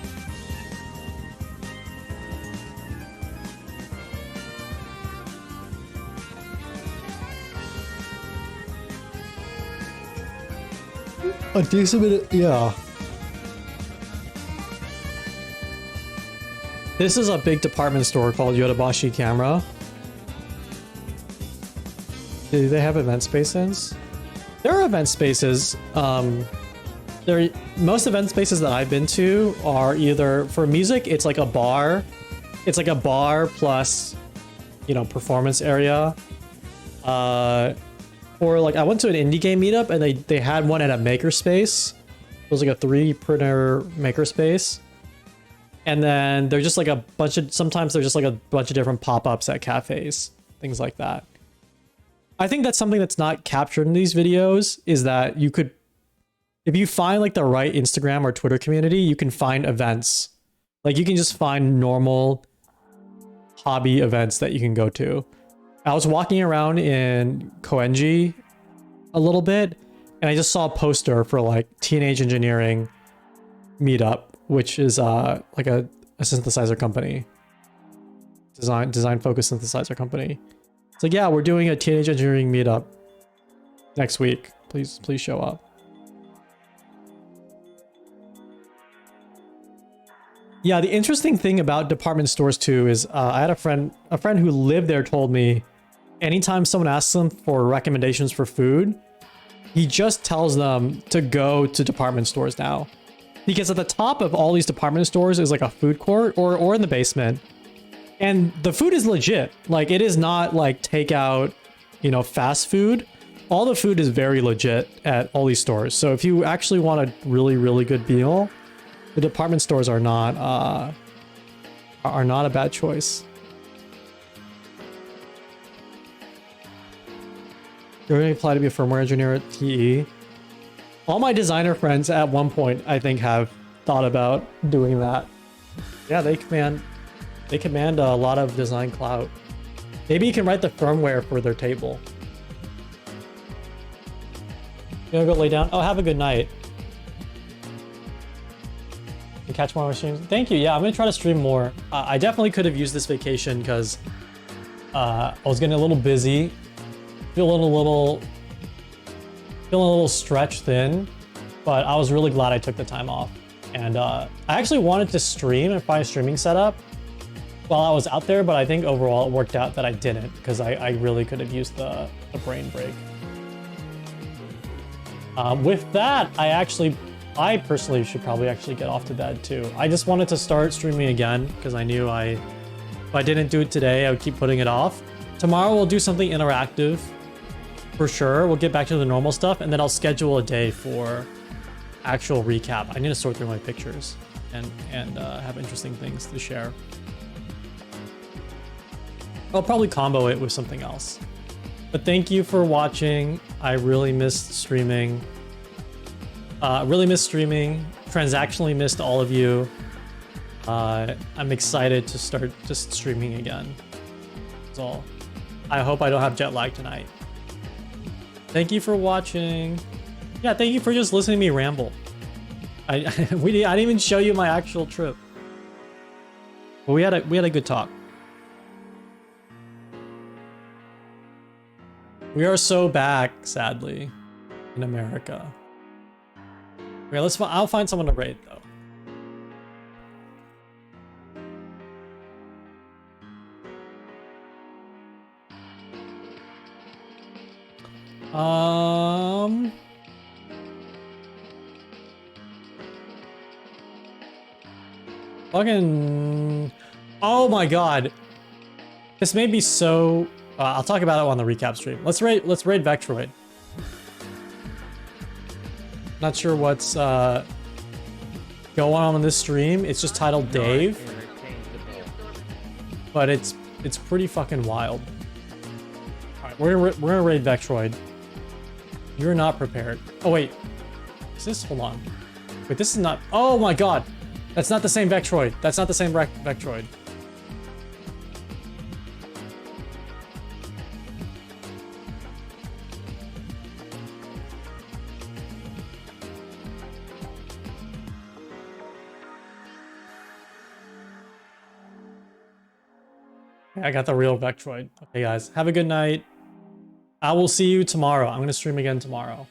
A decent bit, yeah. This is a big department store called Yodobashi Camera. Do they have event spaces? There are event spaces. Most event spaces that I've been to are either, for music, it's like a bar. It's like a bar plus, you know, performance area. Or like I went to an indie game meetup and they had one at a makerspace. It was like a 3D printer makerspace. And then there's just like a bunch of, sometimes there's just like a bunch of different pop-ups at cafes, things like that. I think that's something that's not captured in these videos, is that you could, if you find like the right Instagram or Twitter community, you can find events. Like you can just find normal hobby events that you can go to. I was walking around in Koenji a little bit, and I just saw a poster for like Teenage Engineering Meetup, which is like a synthesizer company, design focused synthesizer company. It's like, yeah, we're doing a Teenage Engineering Meetup next week. Please show up. Yeah, the interesting thing about department stores too is I had a friend who lived there told me anytime someone asks him for recommendations for food, he just tells them to go to department stores now. Because at the top of all these department stores is like a food court or in the basement. And the food is legit. Like it is not like takeout, you know, fast food. All the food is very legit at all these stores. So if you actually want a really, really good meal, the department stores are not a bad choice. You're going to apply to be a firmware engineer at TE. All my designer friends at one point, I think, have thought about doing that. Yeah, they command a lot of design clout. Maybe you can write the firmware for their table. You wanna go lay down? Oh, have a good night. And catch more streams. Thank you. Yeah, I'm gonna try to stream more. I definitely could have used this vacation because I was getting a little busy, feeling a little stretched thin, but I was really glad I took the time off. And I actually wanted to stream and find a streaming setup while I was out there, but I think overall it worked out that I didn't, because I really could have used the brain break. With that, I personally should probably actually get off to bed too. I just wanted to start streaming again because I knew if I didn't do it today, I would keep putting it off. Tomorrow we'll do something interactive for sure. We'll get back to the normal stuff, and then I'll schedule a day for actual recap. I need to sort through my pictures and have interesting things to share. I'll probably combo it with something else. But thank you for watching. I really missed streaming. Transactionally missed all of you. I'm excited to start just streaming again. That's all. I hope I don't have jet lag tonight. Thank you for watching. Yeah, thank you for just listening to me ramble. I didn't even show you my actual trip. But we had a good talk. We are so back, sadly, in America. Okay, I'll find someone to raid though. Fucking, oh my god. This made me so, I'll talk about it on the recap stream. Let's raid Vectroid. Not sure what's going on in this stream. It's just titled Dave, but it's pretty fucking wild. All right, we're gonna raid Vectroid. You're not prepared. Oh wait, is this? Hold on. Wait, this is not. Oh my god, that's not the same Vectroid. That's not the same Vectroid. I got the real Vectroid. Okay, guys, have a good night. I will see you tomorrow. I'm gonna stream again tomorrow.